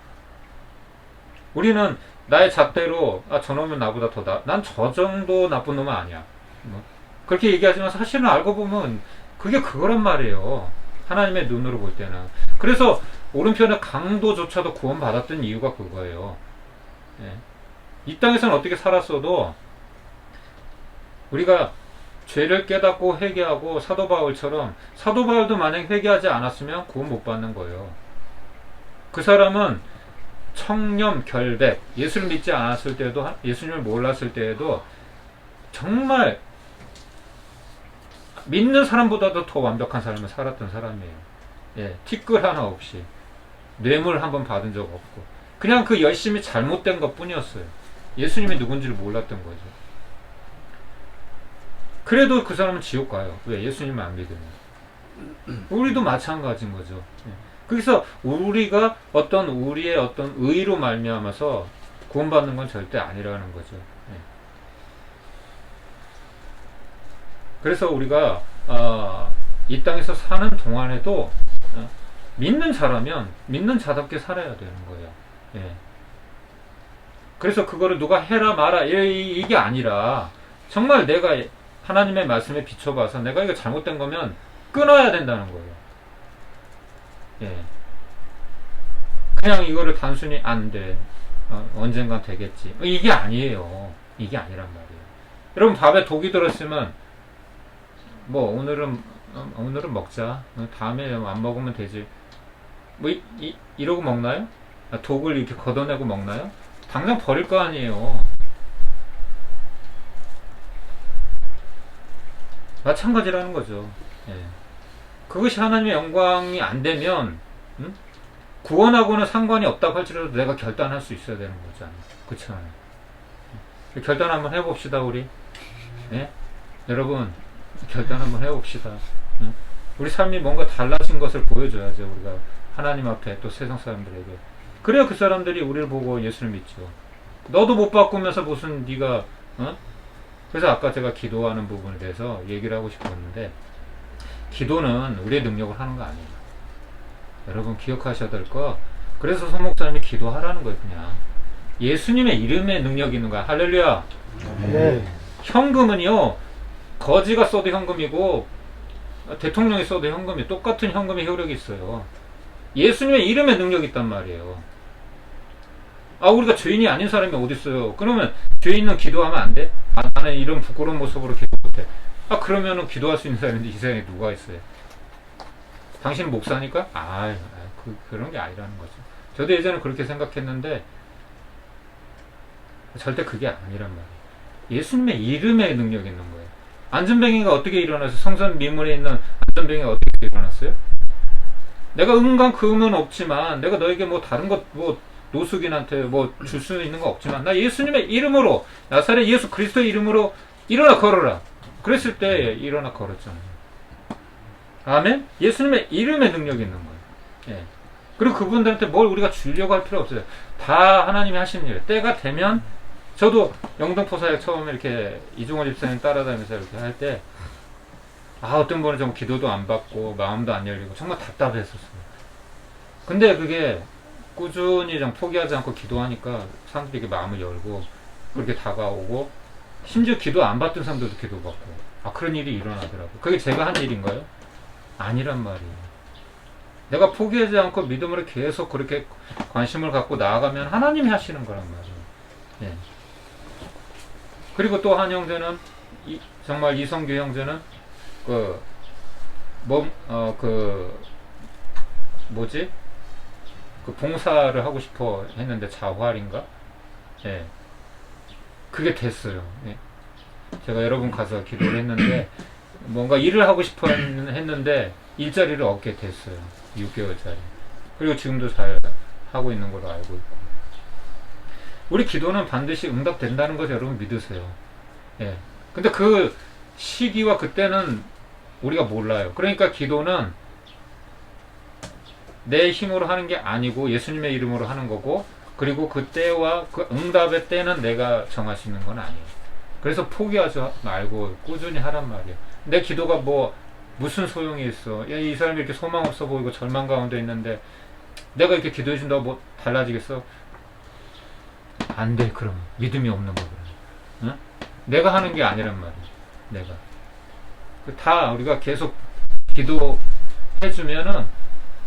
우리는 나의 잣대로 저놈은 나보다 난 저 정도 나쁜 놈은 아니야. 뭐, 그렇게 얘기하지만 사실은 알고 보면 그게 그거란 말이에요. 하나님의 눈으로 볼 때는. 그래서 오른편의 강도조차도 구원받았던 이유가 그거예요. 예. 이 땅에서는 어떻게 살았어도 우리가 죄를 깨닫고 회개하고 사도 바울처럼, 사도 바울도 만약 회개하지 않았으면 구원 못 받는 거예요. 그 사람은 청렴, 결백, 예수를 믿지 않았을 때도, 예수님을 몰랐을 때에도 정말 믿는 사람보다도 더 완벽한 삶을 살았던 사람이에요. 예, 티끌 하나 없이 뇌물 한 번 받은 적 없고 그냥 그 열심히 잘못된 것 뿐이었어요. 예수님이 누군지를 몰랐던 거죠. 그래도 그 사람은 지옥 가요. 왜? 예수님을 안 믿으면. 우리도 마찬가지인 거죠. 예. 그래서 우리가 우리의 어떤 의로 말미암아서 구원받는 건 절대 아니라는 거죠. 예. 그래서 우리가 이 땅에서 사는 동안에도 믿는 자라면 믿는 자답게 살아야 되는 거예요. 예. 그래서 그거를 누가 해라 마라 이게 아니라 정말 내가 하나님의 말씀에 비춰봐서 내가 이거 잘못된 거면 끊어야 된다는 거예요. 예. 그냥 이거를 단순히 안 돼. 언젠간 되겠지. 이게 아니에요. 이게 아니란 말이에요. 여러분 밥에 독이 들었으면 뭐 오늘은 먹자. 다음에 안 먹으면 되지. 뭐 이러고 먹나요? 독을 이렇게 걷어내고 먹나요? 당장 버릴 거 아니에요. 마찬가지라는 거죠. 예. 그것이 하나님의 영광이 안 되면 구원하고는 상관이 없다고 할지라도 내가 결단할 수 있어야 되는 거잖아요. 그렇지 않아요? 결단 한번 해봅시다 우리. 예? 여러분 결단 한번 해봅시다. 우리 삶이 뭔가 달라진 것을 보여줘야죠. 우리가 하나님 앞에 또 세상 사람들에게. 그래야 그 사람들이 우리를 보고 예수를 믿죠. 너도 못 바꾸면서 무슨 네가 그래서 아까 제가 기도하는 부분에 대해서 얘기를 하고 싶었는데, 기도는 우리의 능력을 하는 거 아니에요. 여러분 기억하셔야 될 거. 그래서 송 목사님이 기도하라는 거예요. 그냥 예수님의 이름에 능력이 있는 거야. 할렐루야. 네. 현금은요 거지가 써도 현금이고 대통령이 써도 현금이 똑같은 현금의 효력이 있어요. 예수님의 이름에 능력이 있단 말이에요. 우리가 죄인이 아닌 사람이 어디 있어요? 그러면 죄인은 기도하면 안 돼? 나는 이런 부끄러운 모습으로 기도 못해. 그러면은 기도할 수 있는 사람인데 이 세상에 누가 있어요? 당신은 목사니까? 그런 게 아니라는 거죠. 저도 예전에 그렇게 생각했는데 절대 그게 아니란 말이에요. 예수님의 이름에 능력이 있는 거예요. 안전뱅이가 어떻게 일어나서 성전 미문에 있는 안전뱅이가 어떻게 일어났어요? 내가 은강 금은 없지만 내가 너에게 뭐 다른 것 노숙인한테 줄 수 있는 거 없지만 나 예수님의 이름으로 나사렛 예수 그리스도의 이름으로 일어나 걸어라. 그랬을 때 일어나 걸었잖아요. 아멘? 예수님의 이름에 능력이 있는 거예요. 예. 그리고 그분들한테 뭘 우리가 주려고 할 필요 없어요. 다 하나님이 하시는 일. 때가 되면 저도 영등포사역 처음에 이렇게 이종호 집사님 따라다니면서 이렇게 할 때 어떤 분은 좀 기도도 안 받고 마음도 안 열리고 정말 답답했었어요. 근데 그게 꾸준히 좀 포기하지 않고 기도하니까 사람들이 이렇게 마음을 열고 그렇게 다가오고 심지어 기도 안 받던 사람들도 기도받고 그런 일이 일어나더라고요. 그게 제가 한 일인가요? 아니란 말이에요. 내가 포기하지 않고 믿음으로 계속 그렇게 관심을 갖고 나아가면 하나님이 하시는 거란 말이에요. 예. 그리고 또 한 형제는 정말 이성규 형제는 봉사를 하고 싶어 했는데 자활인가? 예. 그게 됐어요. 예. 제가 여러 분 가서 기도를 했는데 뭔가 일을 하고 싶어 했는데 일자리를 얻게 됐어요. 6개월짜리. 그리고 지금도 잘 하고 있는 걸로 알고 있고. 우리 기도는 반드시 응답된다는 것을 여러분 믿으세요. 예. 근데 그 시기와 그때는 우리가 몰라요. 그러니까 기도는 내 힘으로 하는 게 아니고 예수님의 이름으로 하는 거고, 그리고 그 때와 그 응답의 때는 내가 정할 수 있는 건 아니에요. 그래서 포기하지 말고 꾸준히 하란 말이에요. 내 기도가 무슨 소용이 있어? 이 사람이 이렇게 소망 없어 보이고 절망 가운데 있는데 내가 이렇게 기도해 준다고 달라지겠어? 안 돼. 그러면 믿음이 없는 거거든. 응? 내가 하는 게 아니란 말이야. 내가 다 우리가 계속 기도해주면은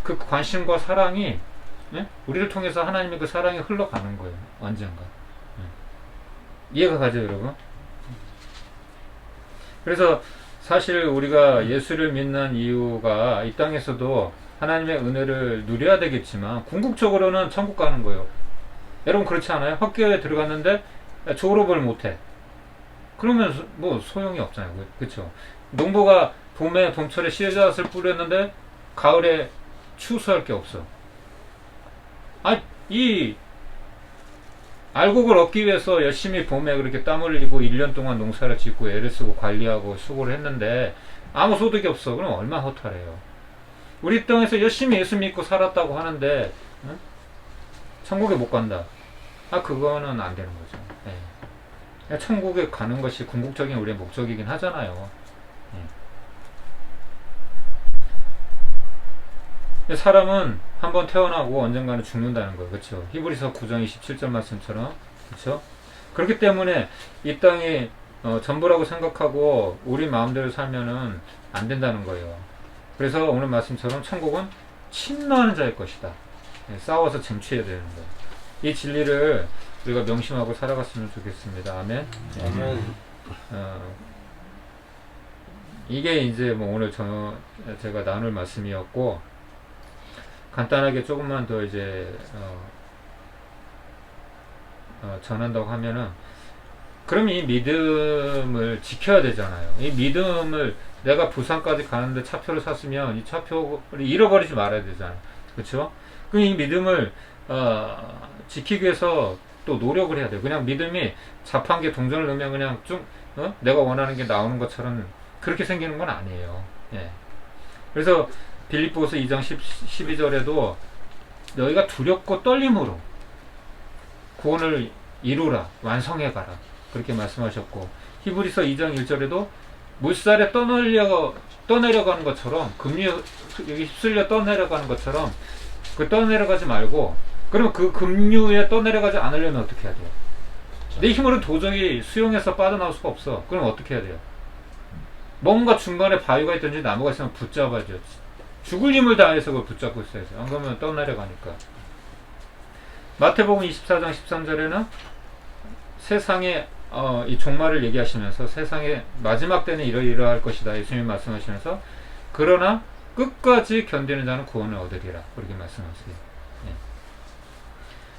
그 관심과 사랑이, 응? 우리를 통해서 하나님의 그 사랑이 흘러가는 거예요. 언젠가. 응. 이해가 가죠, 여러분? 그래서 사실 우리가 예수를 믿는 이유가 이 땅에서도 하나님의 은혜를 누려야 되겠지만 궁극적으로는 천국 가는 거예요. 여러분 그렇지 않아요? 학교에 들어갔는데 졸업을 못해. 그러면 뭐 소용이 없잖아요. 그쵸? 농부가 봄에 봄철에 씨앗을 뿌렸는데 가을에 추수할 게 없어. 이 알곡을 얻기 위해서 열심히 봄에 그렇게 땀 흘리고 1년 동안 농사를 짓고 애를 쓰고 관리하고 수고를 했는데 아무 소득이 없어. 그럼 얼마나 허탈해요. 우리 땅에서 열심히 예수 믿고 살았다고 하는데, 응? 천국에 못 간다. 그거는 안 되는 거죠. 예. 천국에 가는 것이 궁극적인 우리의 목적이긴 하잖아요. 예. 사람은 한번 태어나고 언젠가는 죽는다는 거예요. 그렇죠? 히브리서 9장 27절 말씀처럼. 그렇죠? 그렇기 때문에 이 땅이 전부라고 생각하고 우리 마음대로 살면은 안 된다는 거예요. 그래서 오늘 말씀처럼 천국은 침노하는 자의 것이다. 예, 싸워서 쟁취해야 되는 거예요. 이 진리를 우리가 명심하고 살아갔으면 좋겠습니다. 아멘. 아멘. 이게 이제 뭐 오늘 제가 나눌 말씀이었고, 간단하게 조금만 더 이제 전한다고 하면은, 그럼 이 믿음을 지켜야 되잖아요. 이 믿음을 내가 부산까지 가는데 차표를 샀으면 이 차표를 잃어버리지 말아야 되잖아요. 그렇죠? 그럼 이 믿음을 지키기 위해서 또 노력을 해야 돼요. 그냥 믿음이 자판기에 동전을 넣으면 그냥 쭉 내가 원하는 게 나오는 것처럼 그렇게 생기는 건 아니에요. 예. 그래서 빌립보서 2장 12절에도 너희가 두렵고 떨림으로 구원을 이루라, 완성해가라, 그렇게 말씀하셨고, 히브리서 2장 1절에도 물살에 떠내려가는 것처럼, 급류에 휩쓸려 떠내려가는 것처럼 그 떠내려가지 말고, 그러면 그 급류에 떠내려가지 않으려면 어떻게 해야 돼요? 내 힘으로 도저히 수용해서 빠져나올 수가 없어. 그럼 어떻게 해야 돼요? 뭔가 중간에 바위가 있든지 나무가 있으면 붙잡아야죠. 죽을 힘을 다해서 그걸 붙잡고 있어야죠. 안 그러면 떠내려가니까. 마태복음 24장 13절에는 세상에 이 종말을 얘기하시면서 세상에 마지막 때는 이러이러할 것이다, 예수님이 말씀하시면서, 그러나 끝까지 견디는 자는 구원을 얻으리라, 그렇게 말씀하세요. 예.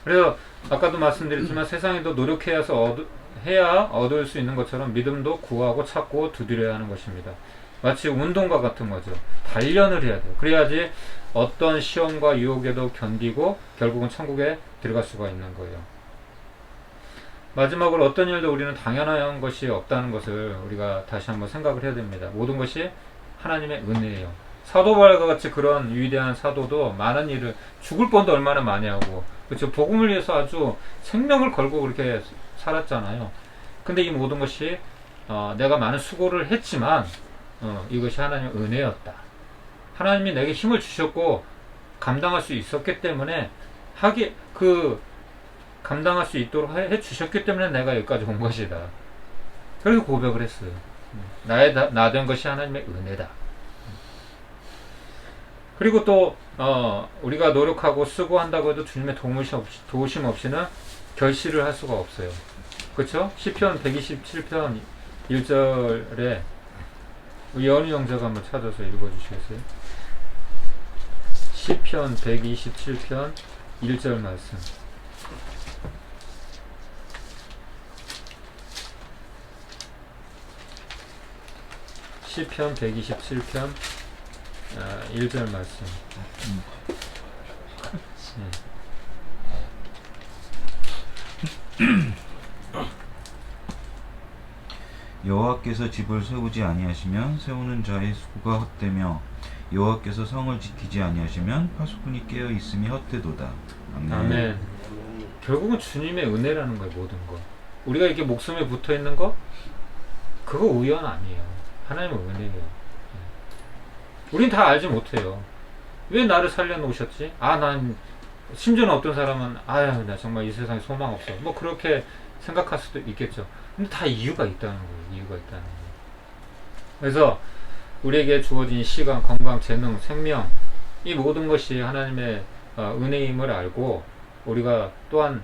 그래서 아까도 말씀드렸지만 세상에도 해야 얻을 수 있는 것처럼 믿음도 구하고 찾고 두드려야 하는 것입니다. 마치 운동과 같은 거죠. 단련을 해야 돼요. 그래야지 어떤 시험과 유혹에도 견디고 결국은 천국에 들어갈 수가 있는 거예요. 마지막으로 어떤 일도 우리는 당연한 것이 없다는 것을 우리가 다시 한번 생각을 해야 됩니다. 모든 것이 하나님의 은혜예요. 사도 바울과 같이 그런 위대한 사도도 많은 일을, 죽을 뻔도 얼마나 많이 하고, 그렇죠? 복음을 위해서 아주 생명을 걸고 그렇게 살았잖아요. 근데 이 모든 것이 내가 많은 수고를 했지만 이것이 하나님의 은혜였다. 하나님이 내게 힘을 주셨고 감당할 수 있었기 때문에 감당할 수 있도록 해 주셨기 때문에 내가 여기까지 온 것이다. 그렇게 고백을 했어요. 나 된 것이 하나님의 은혜다. 그리고 또 우리가 노력하고 수고한다고 해도 주님의 도우심 없이는 결실을 할 수가 없어요. 그렇죠? 시편 127편 1절에 연우 형제가 한번 찾아서 읽어주시겠어요? 시편 127편 1절 말씀. 시편 127편 1절 말씀. 여호와께서 집을 세우지 아니하시면 세우는 자의 수고가 헛되며 여호와께서 성을 지키지 아니하시면 파수꾼이 깨어 있음이 헛되도다. 아멘. 아멘. 결국은 주님의 은혜라는 거예요. 모든 거. 우리가 이렇게 목숨에 붙어 있는 거, 그거 우연 아니에요. 하나님의 은혜예요. 우린 다 알지 못해요. 왜 나를 살려놓으셨지? 난 심지어는 어떤 사람은 아유 나 정말 이 세상에 소망 없어 뭐 그렇게 생각할 수도 있겠죠. 근데 다 이유가 있다는 거예요. 이유가 있다는 거예요. 그래서 우리에게 주어진 시간, 건강, 재능, 생명 이 모든 것이 하나님의 은혜임을 알고 우리가 또한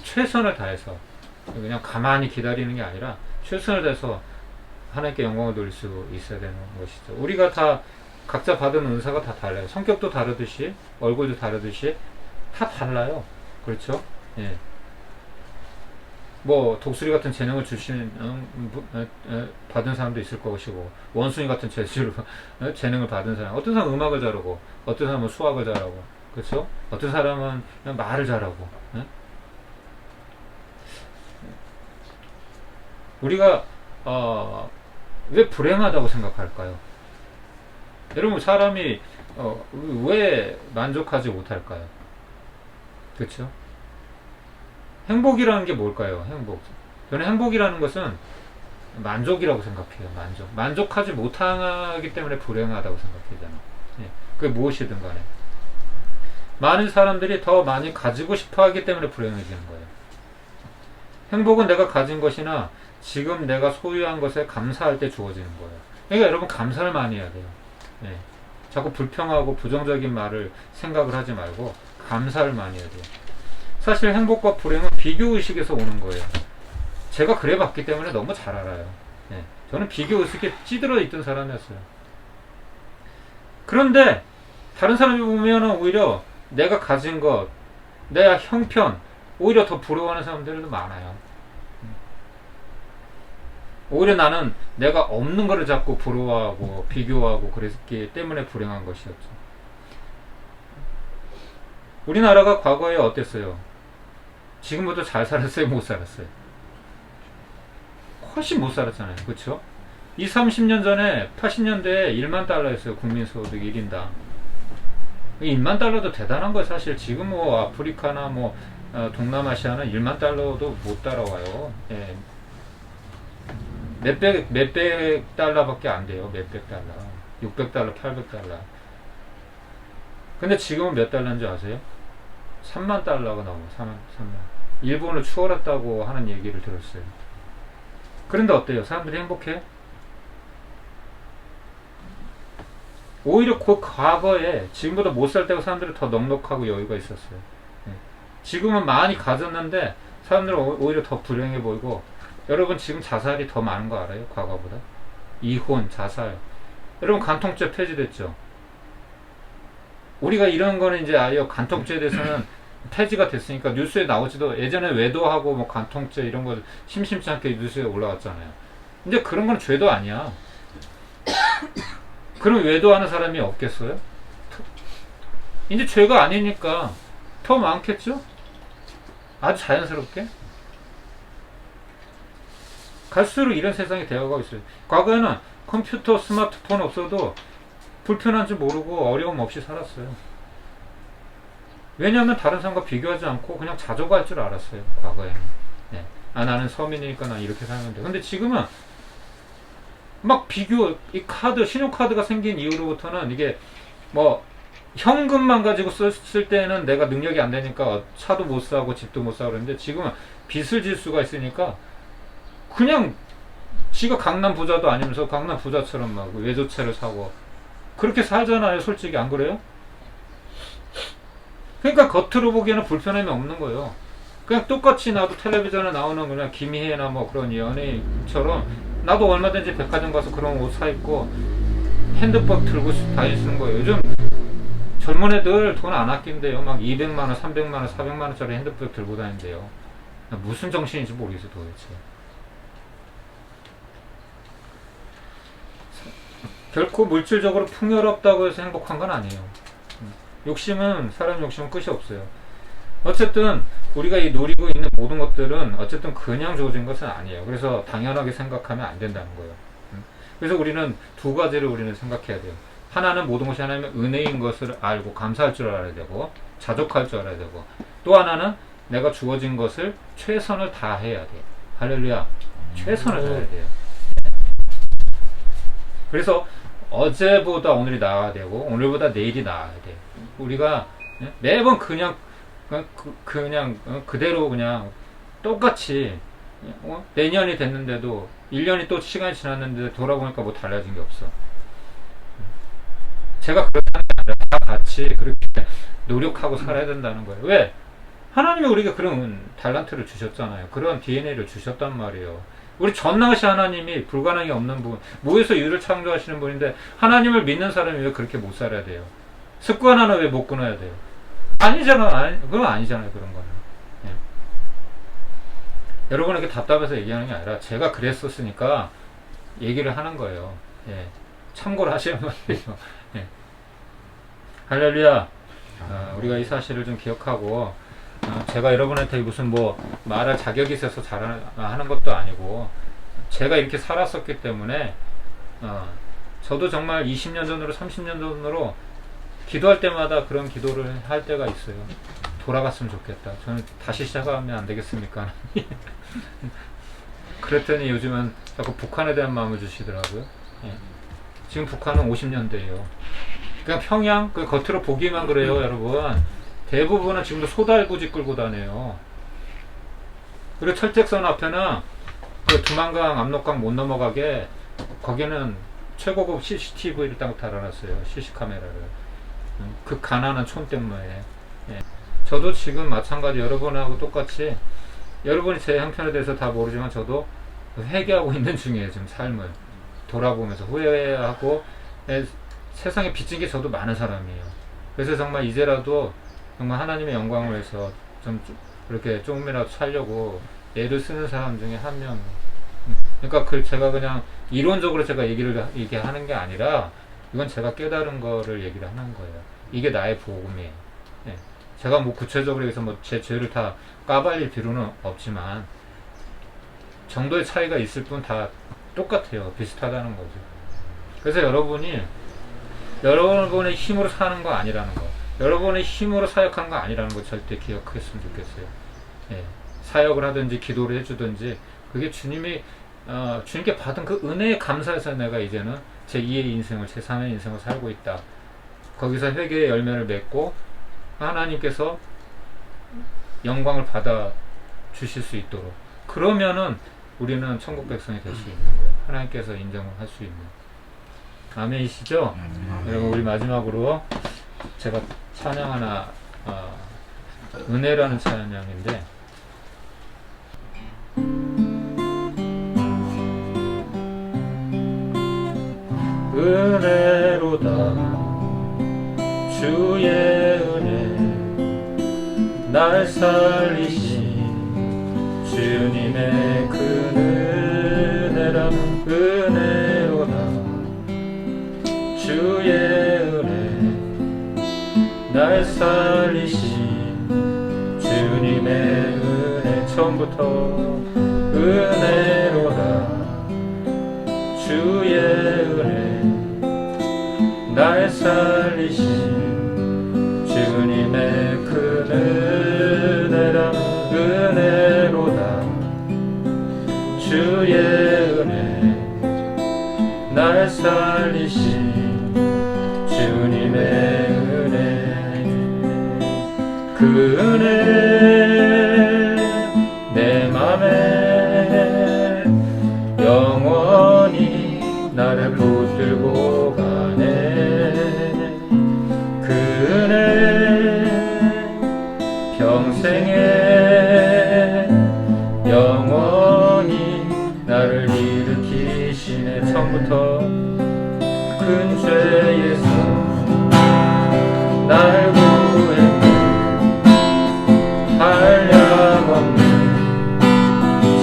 최선을 다해서 그냥 가만히 기다리는 게 아니라 최선을 다해서 하나님께 영광을 돌릴 수 있어야 되는 것이죠. 우리가 다 각자 받은 은사가 다 달라요. 성격도 다르듯이 얼굴도 다르듯이 다 달라요. 그렇죠? 예. 뭐 독수리 같은 재능을 주시는 받은 사람도 있을 것이고 원숭이 같은 재능을 받은 사람, 어떤 사람은 음악을 잘하고 어떤 사람은 수학을 잘하고 그렇죠? 어떤 사람은 그냥 말을 잘하고 예? 우리가 왜 불행하다고 생각할까요? 여러분 사람이 왜 만족하지 못할까요? 그렇죠? 행복이라는 게 뭘까요? 행복. 저는 행복이라는 것은 만족이라고 생각해요. 만족하지 못하기 때문에 불행하다고 생각하잖아요. 예. 그게 무엇이든 간에. 많은 사람들이 더 많이 가지고 싶어 하기 때문에 불행해지는 거예요. 행복은 내가 가진 것이나 지금 내가 소유한 것에 감사할 때 주어지는 거예요. 그러니까 여러분 감사를 많이 해야 돼요. 예. 자꾸 불평하고 부정적인 말을 생각을 하지 말고 감사를 많이 해야 돼요. 사실 행복과 불행은 비교의식에서 오는 거예요. 제가 그래 봤기 때문에 너무 잘 알아요. 예. 저는 비교의식에 찌들어 있던 사람이었어요. 그런데 다른 사람이 보면 오히려 내가 가진 것, 내 형편 오히려 더 부러워하는 사람들도 많아요. 오히려 나는 내가 없는 거를 자꾸 부러워하고 비교하고 그랬기 때문에 불행한 것이었죠. 우리나라가 과거에 어땠어요? 지금보다 잘 살았어요? 못 살았어요? 훨씬 못 살았잖아요. 그렇죠? 20, 30년 전에 80년대에 1만 달러였어요. 국민소득 1인당. 1만 달러도 대단한 거예요. 사실 지금 뭐 아프리카나 뭐 동남아시아는 1만 달러도 못 따라와요. 예. 몇백 달러밖에 안 돼요. 몇백 달러. 600달러, 800달러. 근데 지금은 몇 달러인지 아세요? 3만 달러가 나오고 3만. 일본을 추월했다고 하는 얘기를 들었어요. 그런데 어때요? 사람들이 행복해요? 오히려 그 과거에 지금보다 못 살 때가 사람들이 더 넉넉하고 여유가 있었어요. 지금은 많이 가졌는데 사람들은 오히려 더 불행해 보이고, 여러분 지금 자살이 더 많은 거 알아요? 과거보다. 이혼, 자살. 여러분 간통죄 폐지됐죠? 우리가 이런 거는 이제 아예 간통죄에 대해서는 폐지가 됐으니까 뉴스에 나오지도, 예전에 외도하고 뭐 간통죄 이런 거 심심치 않게 뉴스에 올라왔잖아요. 근데 그런 건 죄도 아니야. 그럼 외도하는 사람이 없겠어요? 이제 죄가 아니니까 더 많겠죠? 아주 자연스럽게. 갈수록 이런 세상이 되어가고 있어요. 과거에는 컴퓨터, 스마트폰 없어도 불편한 줄 모르고 어려움 없이 살았어요. 왜냐하면 다른 사람과 비교하지 않고 그냥 자족할 줄 알았어요. 과거에는. 네. 아, 나는 서민이니까 난 이렇게 살면 돼. 근데 지금은 막 비교, 이 카드, 신용카드가 생긴 이후로부터는 이게 뭐 현금만 가지고 쓸 때는 내가 능력이 안 되니까 차도 못 사고 집도 못 사고 그러는데, 지금은 빚을 질 수가 있으니까 그냥 지가 강남 부자도 아니면서 강남 부자처럼 막 외제차를 사고 그렇게 살잖아요. 솔직히 안 그래요? 그러니까 겉으로 보기에는 불편함이 없는 거예요. 그냥 똑같이 나도 텔레비전에 나오는 그냥 김희애나 뭐 그런 연예인처럼 나도 얼마든지 백화점 가서 그런 옷 사 입고 핸드폰 들고 다니시는 거예요. 요즘 젊은 애들 돈 안 아낀대요. 막 200만원, 300만원, 400만원짜리 핸드폰 들고 다닌대요. 무슨 정신인지 모르겠어요, 도대체. 결코 물질적으로 풍요롭다고 해서 행복한 건 아니에요. 사람 욕심은 끝이 없어요. 어쨌든 우리가 이 노리고 있는 모든 것들은 어쨌든 그냥 주어진 것은 아니에요. 그래서 당연하게 생각하면 안 된다는 거예요. 그래서 우리는 두 가지를 우리는 생각해야 돼요. 하나는 모든 것이 하나님의 은혜인 것을 알고 감사할 줄 알아야 되고 자족할 줄 알아야 되고, 또 하나는 내가 주어진 것을 최선을 다해야 돼요. 할렐루야. 최선을 다해야 돼요. 그래서 어제보다 오늘이 나아야 되고 오늘보다 내일이 나아야 돼요. 우리가 매번 그냥 그냥 그대로 그냥 똑같이 내년이 됐는데도 1년이 또 시간이 지났는데 돌아보니까 뭐 달라진 게 없어. 제가 그렇다는 게 아니라 다 같이 그렇게 노력하고 살아야 된다는 거예요. 왜? 하나님이 우리에게 그런 달란트를 주셨잖아요. 그런 DNA를 주셨단 말이에요. 우리 전능하신 하나님이 불가능이 없는 분, 무에서 유를 창조하시는 분인데 하나님을 믿는 사람이 왜 그렇게 못 살아야 돼요? 습관 하나 왜 못 끊어야 돼요? 아니잖아. 그건 아니잖아요. 그런 거는. 예. 여러분에게 답답해서 얘기하는 게 아니라 제가 그랬었으니까 얘기를 하는 거예요. 예. 참고를 하시는 거예요. 예. 할렐루야. 우리가 이 사실을 좀 기억하고 제가 여러분한테 무슨 뭐 말할 자격이 있어서 잘하는 것도 아니고 제가 이렇게 살았었기 때문에 저도 정말 20년 전으로 30년 전으로 기도할 때마다 그런 기도를 할 때가 있어요. 돌아갔으면 좋겠다. 저는 다시 시작하면 안 되겠습니까? 그랬더니 요즘은 자꾸 북한에 대한 마음을 주시더라고요. 예. 지금 북한은 50년대예요. 그냥 평양 그 겉으로 보기만 그래요, 여러분. 대부분은 지금도 소달구지 끌고 다녀요. 그리고 철책선 앞에는 그 두만강, 압록강 못 넘어가게 거기는 최고급 CCTV를 딱 달아놨어요. CC카메라를. 그 가난한 촌때문에. 예. 저도 지금 마찬가지 여러분하고 똑같이 여러분이 제 형편에 대해서 다 모르지만 저도 회개하고 있는 중이에요. 지금 삶을 돌아보면서 후회하고 세상에 빚진 게 저도 많은 사람이에요. 그래서 정말 이제라도 정말 하나님의 영광을 위해서 좀 이렇게 조금이라도 살려고 애를 쓰는 사람 중에 한 명. 그러니까 제가 그냥 이론적으로 제가 얘기하는 게 아니라 이건 제가 깨달은 거를 얘기를 하는 거예요. 이게 나의 복음이에요. 예. 제가 뭐 구체적으로 해서 뭐 제 죄를 다 까발릴 필요는 없지만 정도의 차이가 있을 뿐 다 똑같아요. 비슷하다는 거죠. 그래서 여러분의 힘으로 사는 거 아니라는 거, 여러분의 힘으로 사역한 거 아니라는 거 절대 기억했으면 좋겠어요. 예. 사역을 하든지 기도를 해주든지 그게 주님께 받은 그 은혜에 감사해서 내가 이제는 제 2의 인생을, 제 3의 인생을 살고 있다. 거기서 회개의 열매를 맺고 하나님께서 영광을 받아 주실 수 있도록, 그러면은 우리는 천국 백성이 될 수 있는 거예요. 하나님께서 인정을 할 수 있는. 아멘이시죠? 여러분, 우리 마지막으로 제가 찬양 하나, 은혜라는 찬양인데, 은혜로다 주의 은혜 날 살리신 주님의 그 은혜라 은혜로다 주의 은혜 날 살리신 주님의 은혜 처음부터 은혜로다 주의 은혜 날 살리신 주님의 그 은혜라 은혜로다 주의 은혜 날 살리신 주님의 은혜 그 은혜 내 맘에 영원히 나를 붙들고 가네 그 은혜 평생에 영원히 나를 일으키시네 처음부터 큰 죄에서 날 구했네 한량없는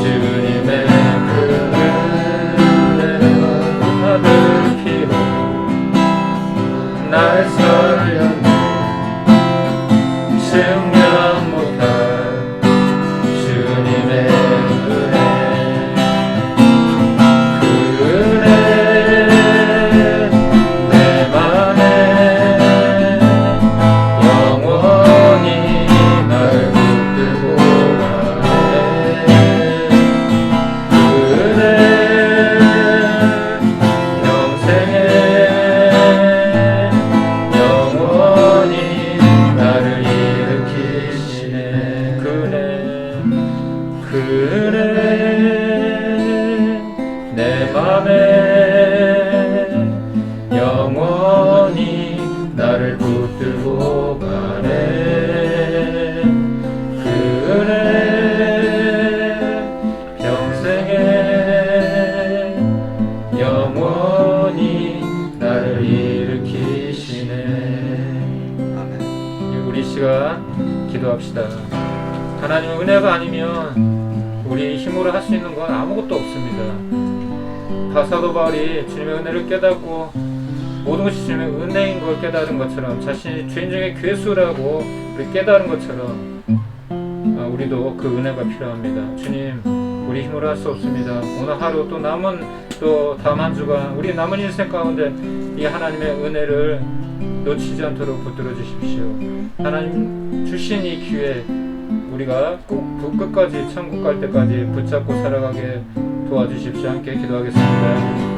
주님의 그 은혜와 아들 피로 날 살렸네 증명 못할 주님의 은혜 그 은혜 내 내 맘에 영원히 나를 붙들고 가네. 그 은혜 평생에 영원히 나를 일으키시네. 아멘. 우리 시간 기도합시다. 하나님의 은혜가 아니면 우리 힘으로 할 수 있는 건 아무것도 없습니다. 사도 바울이 주님의 은혜를 깨닫고 모든 것이 주님의 은혜인 걸 깨달은 것처럼, 자신이 죄인 중에 괴수라고 우리 깨달은 것처럼 우리도 그 은혜가 필요합니다. 주님, 우리 힘으로 할 수 없습니다. 오늘 하루 또 남은 또 다음 한 주간 우리 남은 인생 가운데 이 하나님의 은혜를 놓치지 않도록 붙들어 주십시오. 하나님 주신 이 기회 우리가 꼭 그 끝까지 천국 갈 때까지 붙잡고 살아가게 도와주십시오. 함께 기도하겠습니다.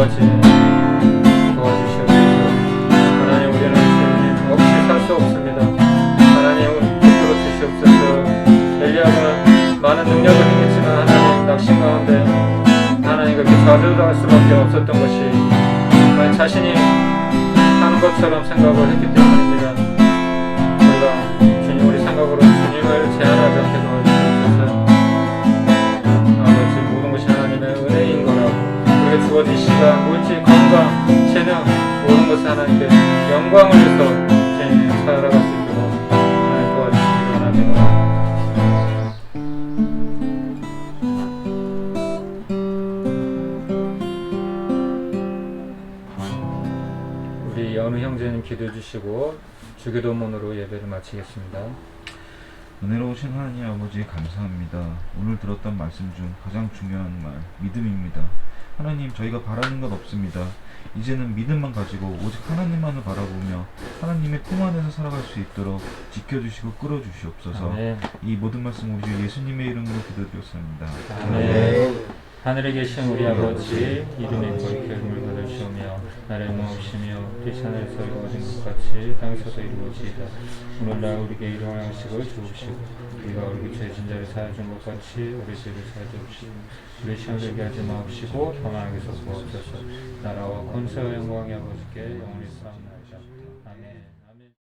같이 도와주시옵소서. 하나님, 우리는 주님 없이 살 수 없습니다. 하나님, 붙들어 주시옵소서. 엘리야가 많은 능력을 행했지만 하나님 낙심 가운데 하나님 그렇게 좌절할 수밖에 없었던 것이 하나님 자신이 하는 것처럼 생각을 했기 때문입니다. 우리가 주님 우리 생각으로 주님을 제한하지 않게 도와주시옵소서. 아버지, 모든 것이 하나님의 은혜인 거라고, 우리가 주어진 시간, 물질, 건강, 재능, 모든 것을 하나님께 영광을 위해서 주님 살아갈 수 있도록 하나님 도와주시기 원합니다. 우리 연우 형제님 기도해 주시고 주기도문으로 예배를 마치겠습니다. 은혜로우신 하나님 아버지 감사합니다. 오늘 들었던 말씀 중 가장 중요한 말, 믿음입니다. 하나님, 저희가 바라는 것 없습니다. 이제는 믿음만 가지고 오직 하나님만을 바라보며 하나님의 품 안에서 살아갈 수 있도록 지켜주시고 끌어주시옵소서. 아멘. 이 모든 말씀 우리 주 예수님의 이름으로 기도드렸습니다. 아멘. 하늘에 계신 우리 아버지, 이름이 거룩히 여김을 받으시오며 나라의 마옵시며 뜻이 하늘에서 이루어진 것 같이 땅에서도 이루어지이다. 오늘날 우리에게 일용할 양식을 주옵시고 우리가 우리 죄 진자를 사하여준 것 같이 우리 죄를 사하여주옵시고 우리 시험 들게 하지 마옵시고 다만 악에서 구하옵소서. 나라와 권세와 영광이 아버지께 영원히 사옵나이다. 아멘.